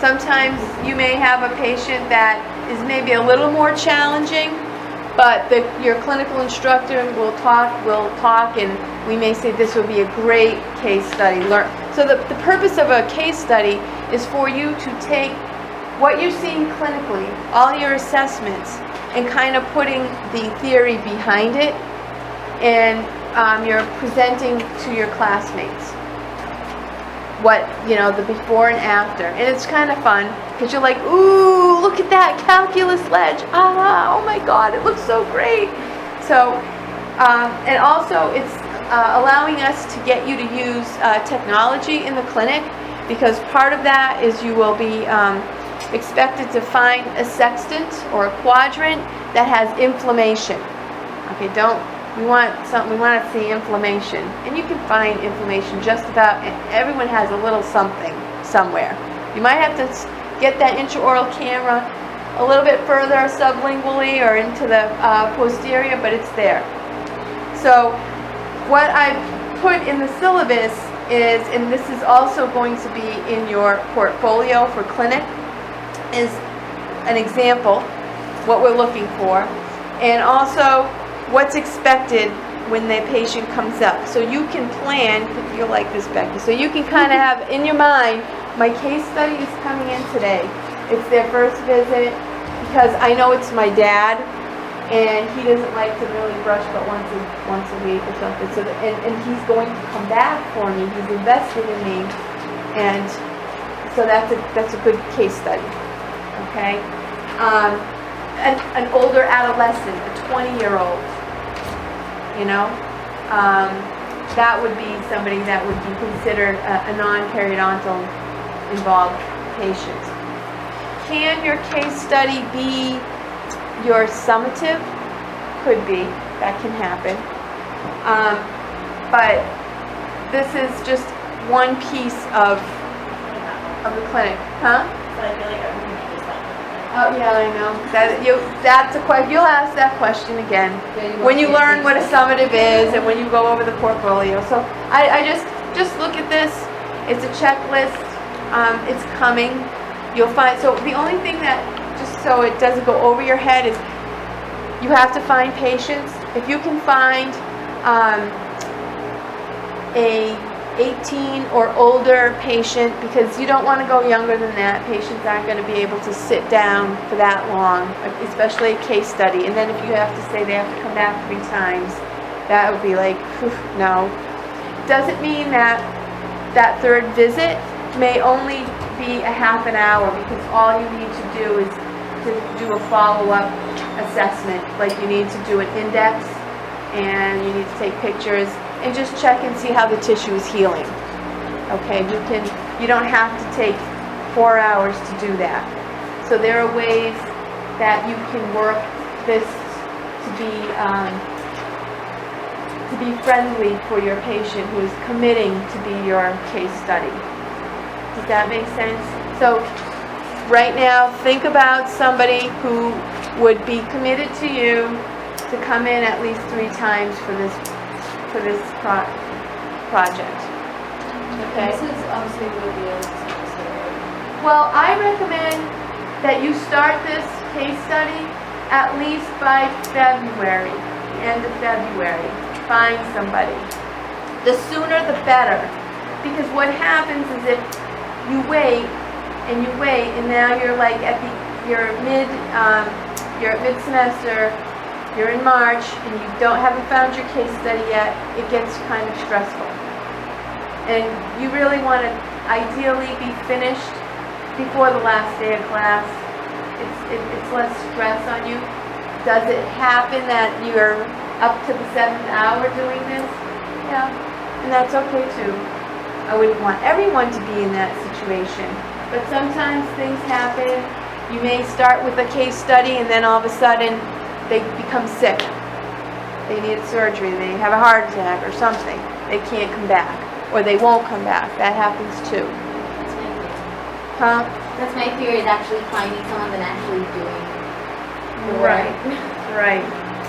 Sometimes you may have a patient that is maybe a little more challenging, but your clinical instructor will talk, and we may say this would be a great case study. So the purpose of a case study is for you to take what you're seeing clinically, all your assessments, and kind of putting the theory behind it, and you're presenting to your classmates the before and after. And it's kind of fun because you're like, ooh, look at that calculus ledge. Oh my God, it looks so great. So, and also it's allowing us to get you to use technology in the clinic, because part of that is you will be expected to find a sextant or a quadrant that has inflammation. Okay, we want to see inflammation, and you can find inflammation just about. Everyone has a little something somewhere. You might have to get that intraoral camera a little bit further sublingually or into the posterior, but it's there. So what I put in the syllabus is, and this is also going to be in your portfolio for clinic, is an example, what we're looking for, and also what's expected when the patient comes up. So you can plan, you'll like this, Becky, so you can kind of have in your mind, my case study is coming in today. It's their first visit, because I know it's my dad, and he doesn't like to really brush but once a week or something. So and he's going to come back for me. He's invested in me, and so that's a good case study. Okay, an older adolescent, a 20-year-old, that would be somebody that would be considered a non-periodontal involved patient. Can your case study be your summative? Could be. That can happen. But this is just one piece of the clinic. Huh? So I feel like everything you just said. Oh, yeah, I know. That's a question. You'll ask that question again when you learn what a summative is and when you go over the portfolio. So I just look at this. It's a checklist. It's coming. You'll find, so the only thing that, just so it doesn't go over your head, is you have to find patients. If you can find a 18 or older patient, because you don't want to go younger than that. Patients aren't going to be able to sit down for that long, especially a case study. And then if you have to say they have to come back 3 times, that would be like, whew, no. Doesn't mean that that third visit may only be a half an hour, because all you need to do is to do a follow-up assessment. Like you need to do an index and you need to take pictures and just check and see how the tissue is healing. Okay, you don't have to take 4 hours to do that. So there are ways that you can work this to be friendly for your patient who is committing to be your case study. Does that make sense? So right now, think about somebody who would be committed to you to come in at least 3 times for this project. Okay? This is obviously really the episode. Well, I recommend that you start this case study at least by February, the end of February. Find somebody. The sooner the better. Because what happens is if you wait, and now you're like you're at mid-semester, you're in March, and you haven't found your case study yet, it gets kind of stressful. And you really want to ideally be finished before the last day of class. It's less stress on you. Does it happen that you're up to the 7th hour doing this? Yeah, and that's okay too. I wouldn't want everyone to be in that situation. But sometimes things happen. You may start with a case study and then all of a sudden they become sick. They need surgery. They have a heart attack or something. They can't come back. Or they won't come back. That happens too. That's my fear. Huh? That's my fear, is actually finding someone and actually doing the work. Right. Right.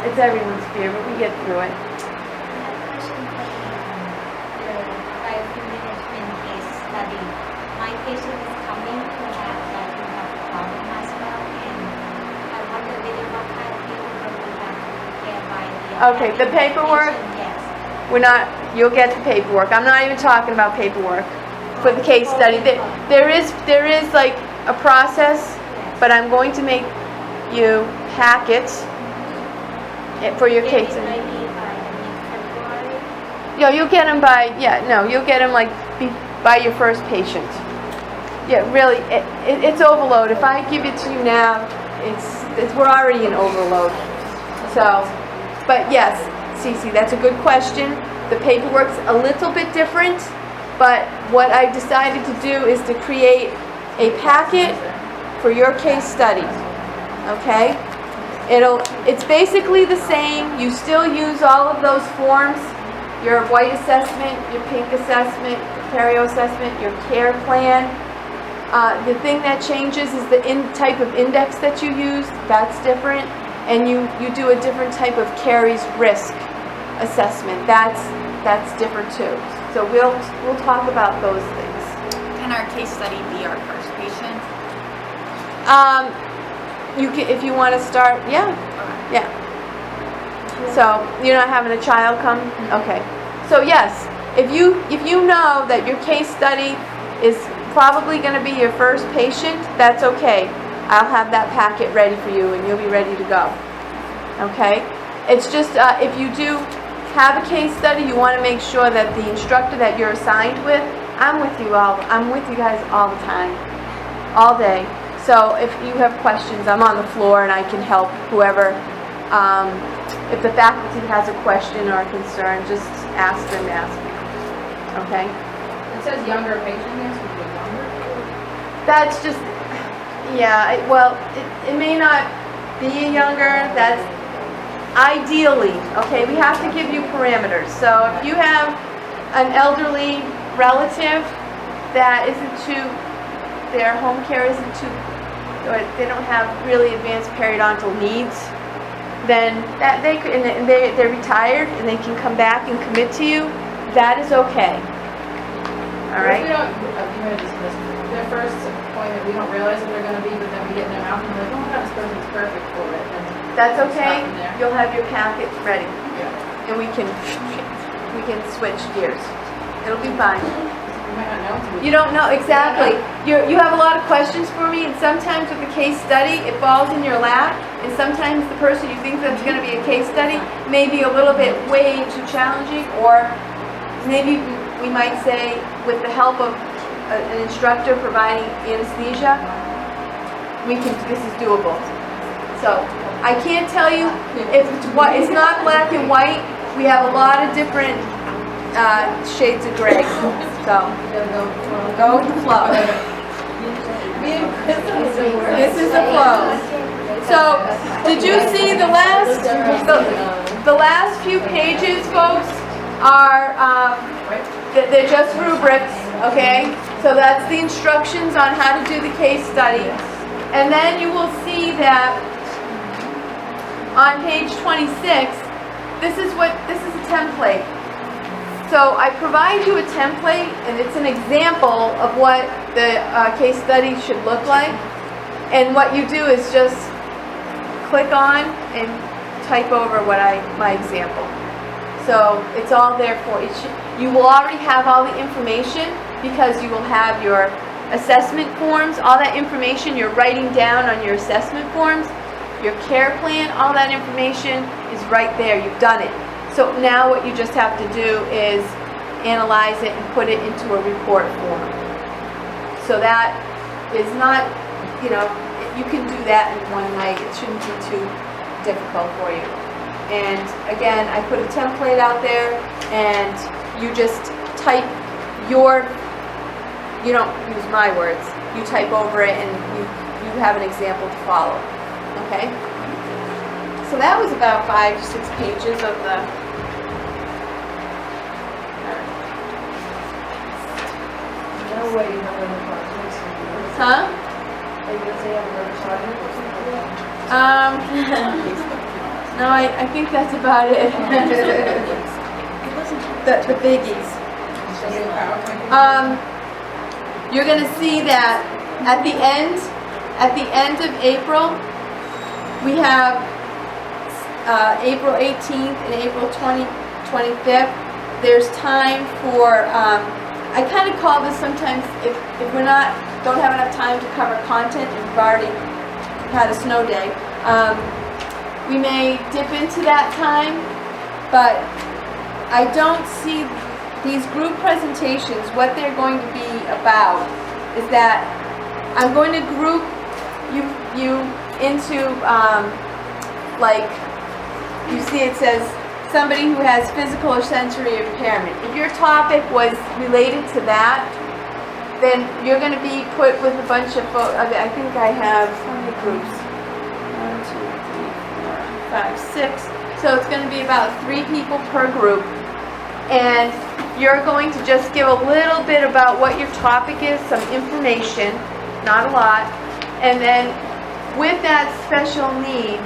It's everyone's fear, but we get through it. Question for the biofilm management case study. My patient is coming to have that you have a problem as well, and I wonder really what kind of paperwork we have to prepare by the Okay, the paperwork? Yes. You'll get the paperwork. I'm not even talking about paperwork for the case study. There is like a process, but I'm going to make you packets for your case study. Maybe by mid-February. Yeah, you'll get them you'll get them like by your first patient. Yeah, really, it's overload. If I give it to you now, we're already in overload. So, but yes, Cece, that's a good question. The paperwork's a little bit different, but what I decided to do is to create a packet for your case study. Okay? It's basically the same. You still use all of those forms, your white assessment, your pink assessment, your perio assessment, your care plan. The thing that changes is the type of index that you use. That's different. And you do a different type of caries risk assessment. That's different too. So we'll talk about those things. Can our case study be our first patient? You can, if you want to start, yeah. So you're not having a child come? Okay. So yes, if you know that your case study is probably going to be your first patient, that's okay. I'll have that packet ready for you and you'll be ready to go. Okay? It's just if you do have a case study, you want to make sure that the instructor that you're assigned with, I'm with you guys all the time, all day. So if you have questions, I'm on the floor and I can help whoever If the faculty has a question or a concern, just ask me. Okay? It says younger patient here, so we're younger. That's just, yeah, well, it may not be younger, that's ideally, okay, we have to give you parameters. So if you have an elderly relative that isn't too, their home care isn't too, or they don't have really advanced periodontal needs, then that they could, and they're retired and they can come back and commit to you, that is okay. All What if right? we don't, you might have dismissed their first appointment, we don't realize what they're gonna be, but then we get in their mouth and we're like, oh my god, this person's perfect for it. And That's we okay. stop them there. You'll have your packet ready, Yeah. and we can switch gears. It'll be fine. We might not know until we. You don't know exactly. You have a lot of questions for me, and sometimes with the case study, it falls in your lap, and sometimes the person you think that's going to be a case study may be a little bit way too challenging, or maybe we might say, with the help of an instructor providing anesthesia, this is doable. So I can't tell you if it's not black and white. We have a lot of different shades of gray. So go with the flow. This is the flow. So did you see the last few pages, folks, are they're just rubrics, okay? So that's the instructions on how to do the case study. And then you will see that on page 26, this is a template. So I provide you a template, and it's an example of what the case study should look like. And what you do is just click on and type over my example. So it's all there for you. You will already have all the information because you will have your assessment forms, all that information you're writing down on your assessment forms, your care plan, all that information is right there. You've done it. So now what you just have to do is analyze it and put it into a report form. So that is not, you can do that in one night. It shouldn't be too difficult for you. And again, I put a template out there, and you just type you don't use my words. You type over it, and you have an example to follow. Okay? So that was about 5 to 6 pages of the. No way you have other projects. Huh? Are you gonna say you have another project or something? No, I think that's about it. the biggies. You're going to see that at the end of April, we have April 18th and April 25th. There's time for, I kind of call this sometimes, if we're don't have enough time to cover content and we've already had a snow day, we may dip into that time, but I don't see these group presentations, what they're going to be about is that I'm going to group you into, like, you see it says somebody who has physical or sensory impairment. If your topic was related to that, then you're going to be put with a bunch of folks. I think I have, how many groups? 1, 2, 3, 4, 5, 6. So it's going to be about 3 people per group. And you're going to just give a little bit about what your topic is, some information, not a lot. And then with that special need,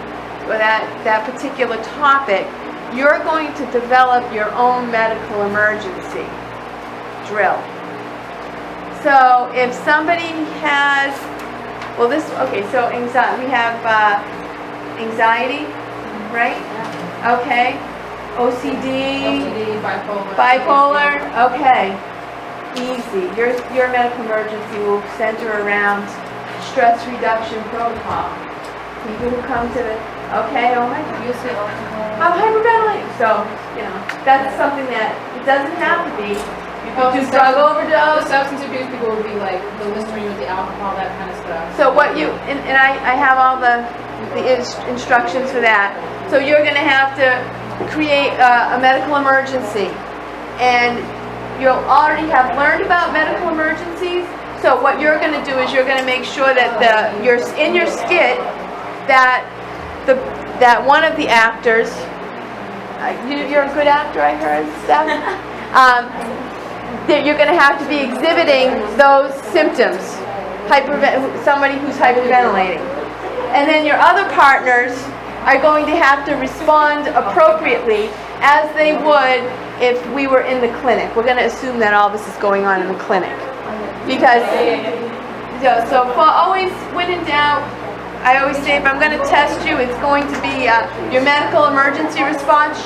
or that particular topic, you're going to develop your own medical emergency drill. So if somebody has, so anxiety, we have anxiety, right? Okay. OCD, bipolar, okay. Easy. Your medical emergency will center around stress reduction protocol. People who come to oh my God. I'm hyperventilating. So, that's something that it doesn't have to be. You could do drug overdose. The substance abuse people would be like the Listerine with the alcohol, that kind of stuff. So what and I have all the instructions for that. So you're going to have to create a medical emergency. And you'll already have learned about medical emergencies. So what you're going to do is you're going to make sure that in your skit that one of the actors, you're a good actor, I heard, Steph. That you're going to have to be exhibiting those symptoms, somebody who's hyperventilating. And then your other partners are going to have to respond appropriately as they would if we were in the clinic. We're going to assume that all this is going on in the clinic. Because, so always, when in doubt, I always say if I'm going to test you, it's going to be your medical emergency response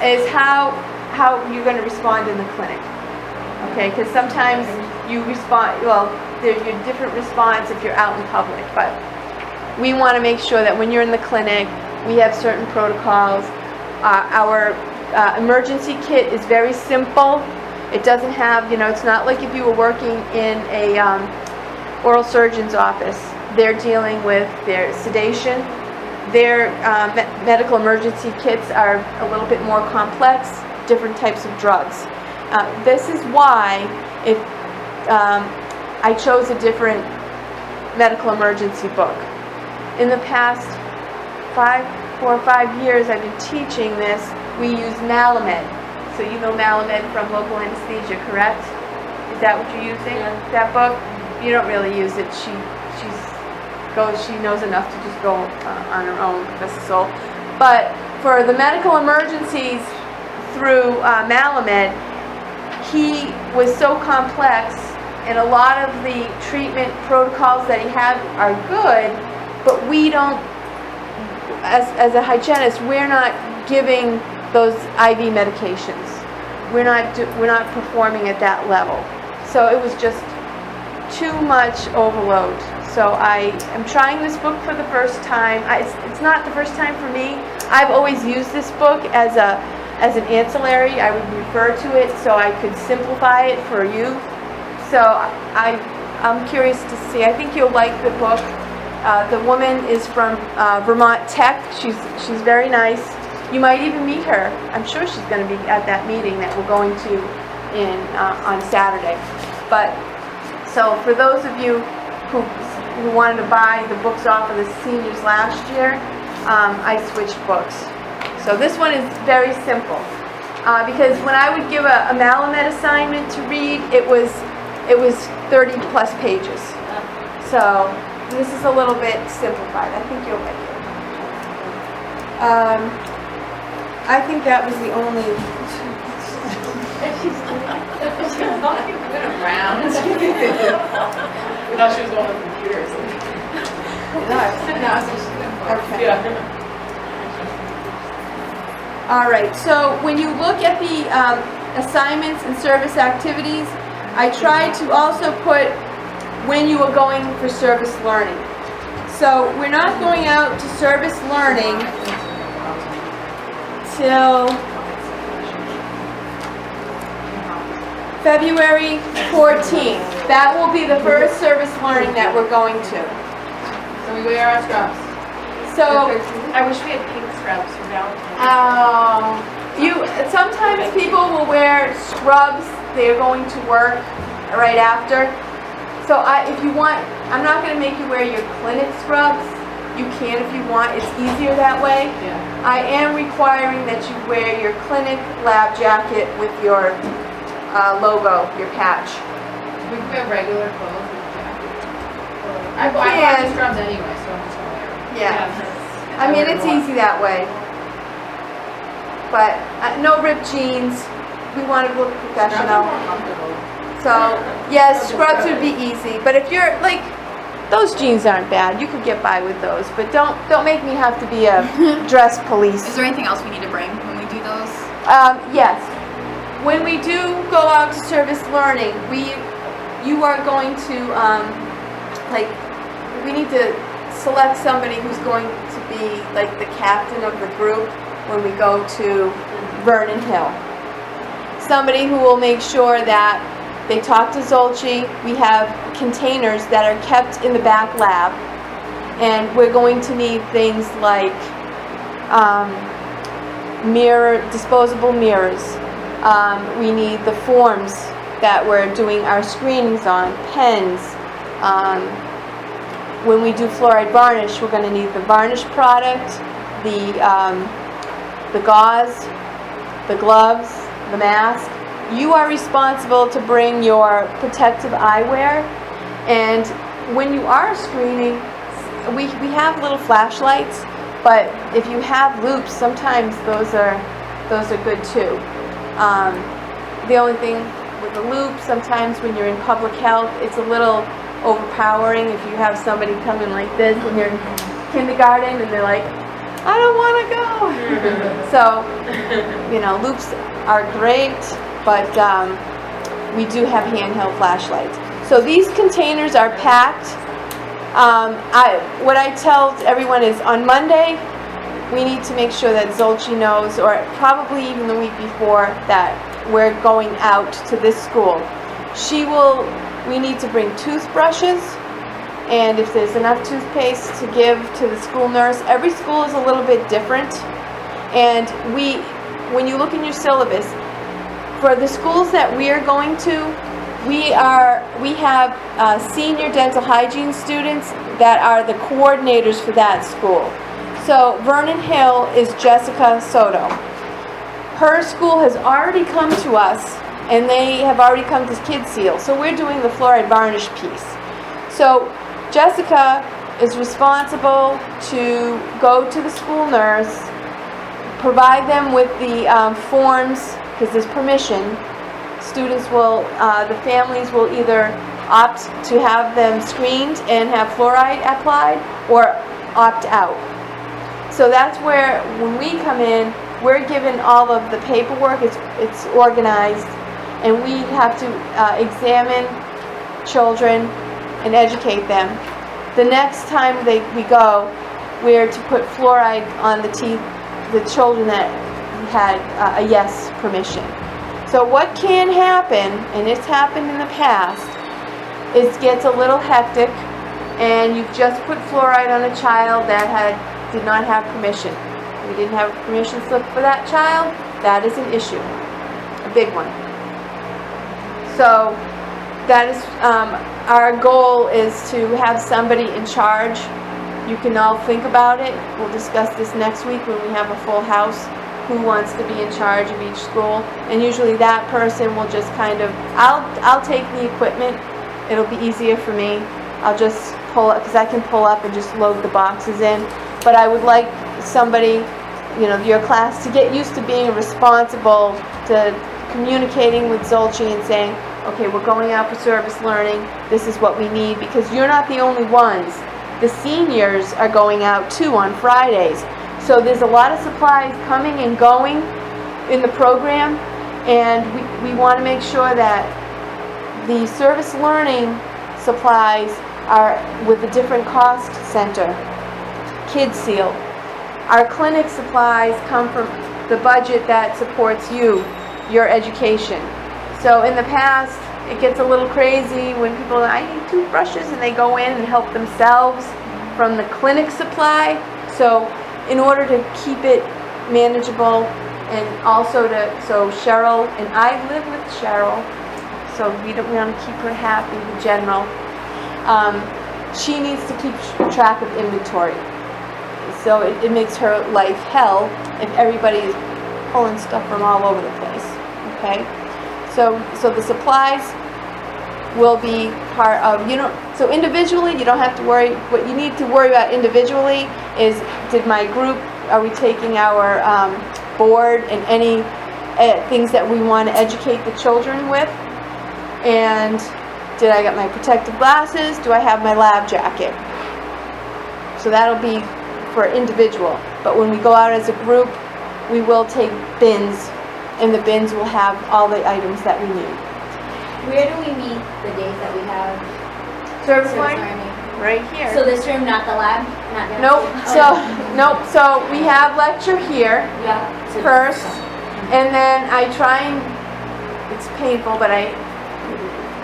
is how you're going to respond in the clinic. Okay, because sometimes you respond, well, there's your different response if you're out in public, but we want to make sure that when you're in the clinic, we have certain protocols. Our emergency kit is very simple. It doesn't have, it's not like if you were working in a oral surgeon's office. They're dealing with their sedation. Their medical emergency kits are a little bit more complex, different types of drugs. This is why if I chose a different medical emergency book. In the past 4 or 5 years I've been teaching this, we use Malamed. So you know Malamed from local anesthesia, correct? Is that what you're using? Yeah. That book? You don't really use it. She knows enough to just go on her own, bless her soul. But for the medical emergencies through Malamed, he was so complex, and a lot of the treatment protocols that he had are good, but we don't, as a hygienist, we're not giving those IV medications. We're not performing at that level. So it was just too much overload. So I am trying this book for the first time. It's not the first time for me. I've always used this book as an ancillary. I would refer to it so I could simplify it for you. So I'm curious to see. I think you'll like the book. The woman is from Vermont Tech. She's very nice. You might even meet her. I'm sure she's going to be at that meeting that we're going to on Saturday. But so for those of you who wanted to buy the books off of the seniors last year, I switched books. So this one is very simple because when I would give a Malamed assignment to read, it was 30 plus pages. So this is a little bit simplified. I think you'll like it. I think that was the only. She's been around. We thought she was on the computers. Okay. Yeah. All right. So when you look at the assignments and service activities, I tried to also put when you are going for service learning. So we're not going out to service learning till February 14th. That will be the first service learning that we're going to. So we wear our scrubs. So, I wish we had pink scrubs for Valentine's. sometimes people will wear scrubs. They're going to work right after. So if you want, I'm not going to make you wear your clinic scrubs. You can if you want. It's easier that way. Yeah. I am requiring that you wear your clinic lab jacket with your logo, your patch. We can wear regular clothes with jackets. I buy the scrubs anyway, so I'm just gonna wear them. Yeah. I mean, it's easy that way. But no ripped jeans. We want to look professional. More comfortable. So, yes, scrubs would be easy. But if you're like, those jeans aren't bad. You could get by with those. But don't make me have to be a dress police. Is there anything else we need to bring when we do those? Yes. When we do go out to service learning, you are going to, we need to select somebody who's going to be like the captain of the group when we go to Vernon Hill. Somebody who will make sure that they talk to Zolci. We have containers that are kept in the back lab. And we're going to need things like disposable mirrors. We need the forms that we're doing our screenings on, pens. When we do fluoride varnish, we're going to need the varnish product, the gauze, the gloves, the mask. You are responsible to bring your protective eyewear, and when you are screening, we have little flashlights, but if you have loops, sometimes those are good too. The only thing with the loop, sometimes when you're in public health, it's a little overpowering if you have somebody come in like this when you're in kindergarten and they're like, I don't want to go. So, loops are great, but we do have handheld flashlights. So these containers are packed. What I tell everyone is on Monday, we need to make sure that Zolchi knows, or probably even the week before, that we're going out to this school. We need to bring toothbrushes, and if there's enough toothpaste to give to the school nurse. Every school is a little bit different, and when you look in your syllabus, for the schools that we are going to, we have senior dental hygiene students that are the coordinators for that school. So Vernon Hill is Jessica Soto. Her school has already come to us, and they have already come to Kid Seal. So we're doing the fluoride varnish piece. So Jessica is responsible to go to the school nurse, provide them with the forms, because there's permission. The families will either opt to have them screened and have fluoride applied, or opt out. So that's where, when we come in, we're given all of the paperwork. It's organized, and we have to examine children and educate them. The next time we go, we're to put fluoride on the teeth, the children that had a yes permission. So what can happen, and it's happened in the past, is it gets a little hectic, and you've just put fluoride on a child that did not have permission. We didn't have a permission slip for that child. That is an issue, a big one. So that is our goal, is to have somebody in charge. You can all think about it. We'll discuss this next week when we have a full house, who wants to be in charge of each school. And usually that person will just kind of, I'll take the equipment. It'll be easier for me. I'll just pull up, because I can pull up and just load the boxes in. But I would like somebody, your class, to get used to being responsible, to communicating with Zolchi and saying, okay, we're going out for service learning. This is what we need, because you're not the only ones. The seniors are going out too on Fridays. So there's a lot of supplies coming and going in the program, and we want to make sure that the service learning supplies are with a different cost center. Kid Seal. Our clinic supplies come from the budget that supports your education. So in the past, it gets a little crazy when people, I need toothbrushes, and they go in and help themselves from the clinic supply. So in order to keep it manageable, and also so Cheryl, and I live with Cheryl, so we want to keep her happy, the general. She needs to keep track of inventory. So it makes her life hell if everybody is pulling stuff from all over the place. Okay? So the supplies will be part of, so individually you don't have to worry. What you need to worry about individually is, did my group, are we taking our board and any things that we want to educate the children with? And did I get my protective glasses? Do I have my lab jacket? So that'll be for individual. But when we go out as a group, we will take bins, and the bins will have all the items that we need. Where do we meet the days that we have Service service line? learning? Right here. So this room, not the lab? Not Nope. downstairs? So we have lecture here Yeah. So- first, and then I try and, it's painful, but I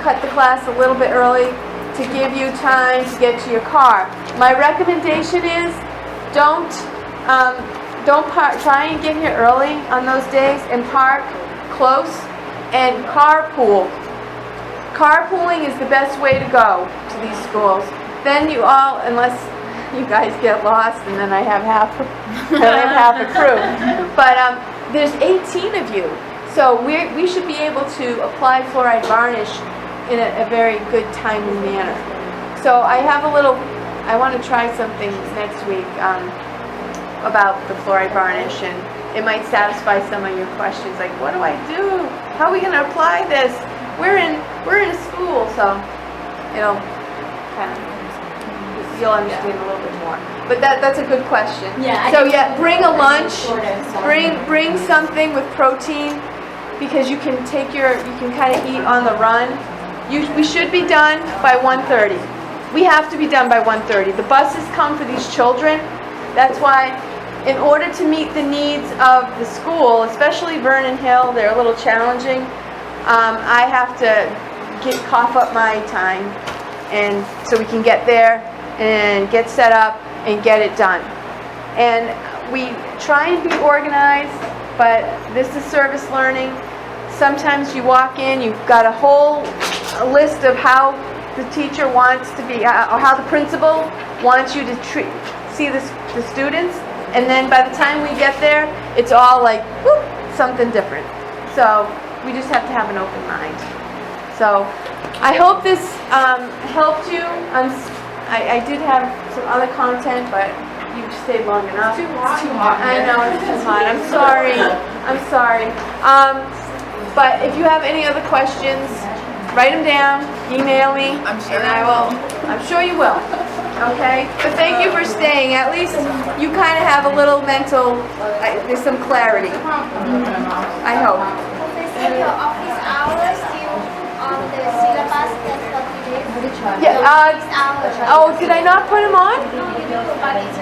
cut the class a little bit early to give you time to get to your car. My recommendation is don't park, try and get here early on those days and park close and carpool. Carpooling is the best way to go to these schools. Then you all, unless you guys get lost and then I have half a crew. But there's 18 of you. So we should be able to apply fluoride varnish in a very good, timely manner. So I want to try some things next week about the fluoride varnish, and it might satisfy some of your questions, like, what do I do? How are we going to apply this? We're in a school, so it'll kind of, you'll understand a little bit more. But that's a good question. Yeah. So yeah, bring a lunch. Bring something with protein, because you can kind of eat on the run. We should be done by 1:30. We have to be done by 1:30. The buses come for these children. That's why, in order to meet the needs of the school, especially Vernon Hill, they're a little challenging. I have to cough up my time, and so we can get there and get set up and get it done. And we try and be organized, but this is service learning. Sometimes you walk in, you've got a whole list of how the teacher wants to be, or how the principal wants you to see the students, and then by the time we get there, it's all like, whoop, something different. So we just have to have an open mind. So I hope this helped you. I did have some other content, but you stayed long enough. It's too hot. I know, it's too hot. I'm sorry. But if you have any other questions, write them down, email me, I'm sure you will. Okay? But thank you for staying. At least you kind of have a little mental, there's some clarity. I hope. Professor, your office hours still on the syllabus that's for today? Yeah, Office hours. oh, did I not put them on? No, you do, but it's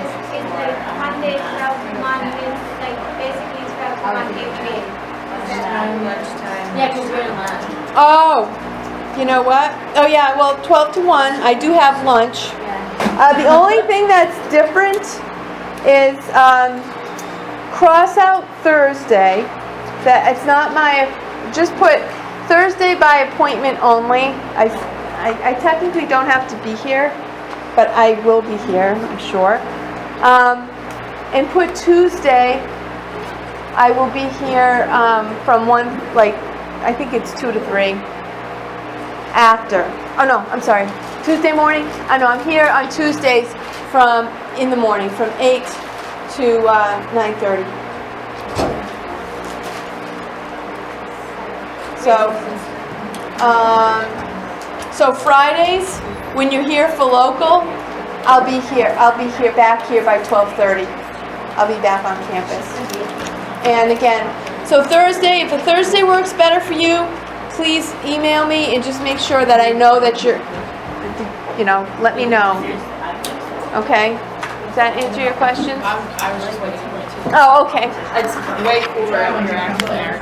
like Monday, 12 to 1, means like basically 12 to 1 every day. Lunchtime. Yeah, because we're in lunch. Oh, you know what? Oh yeah, well, 12 to 1, I do have lunch. The only thing that's different is cross out Thursday. That it's not just put Thursday by appointment only. I technically don't have to be here, but I will be here, I'm sure. And put Tuesday, I will be here from 1, I think it's 2 to 3. After. Oh no, I'm sorry. Tuesday morning. I'm here on Tuesdays in the morning from 8 to 9:30. So Fridays, when you're here for local, I'll be back here by 12:30. I'll be back on campus. And again, so Thursday, if a Thursday works better for you, please email me and just make sure that I know that let me know. Okay? Does that answer your questions? I was just waiting for it to. Oh, okay. It's way cooler out when you're actually there.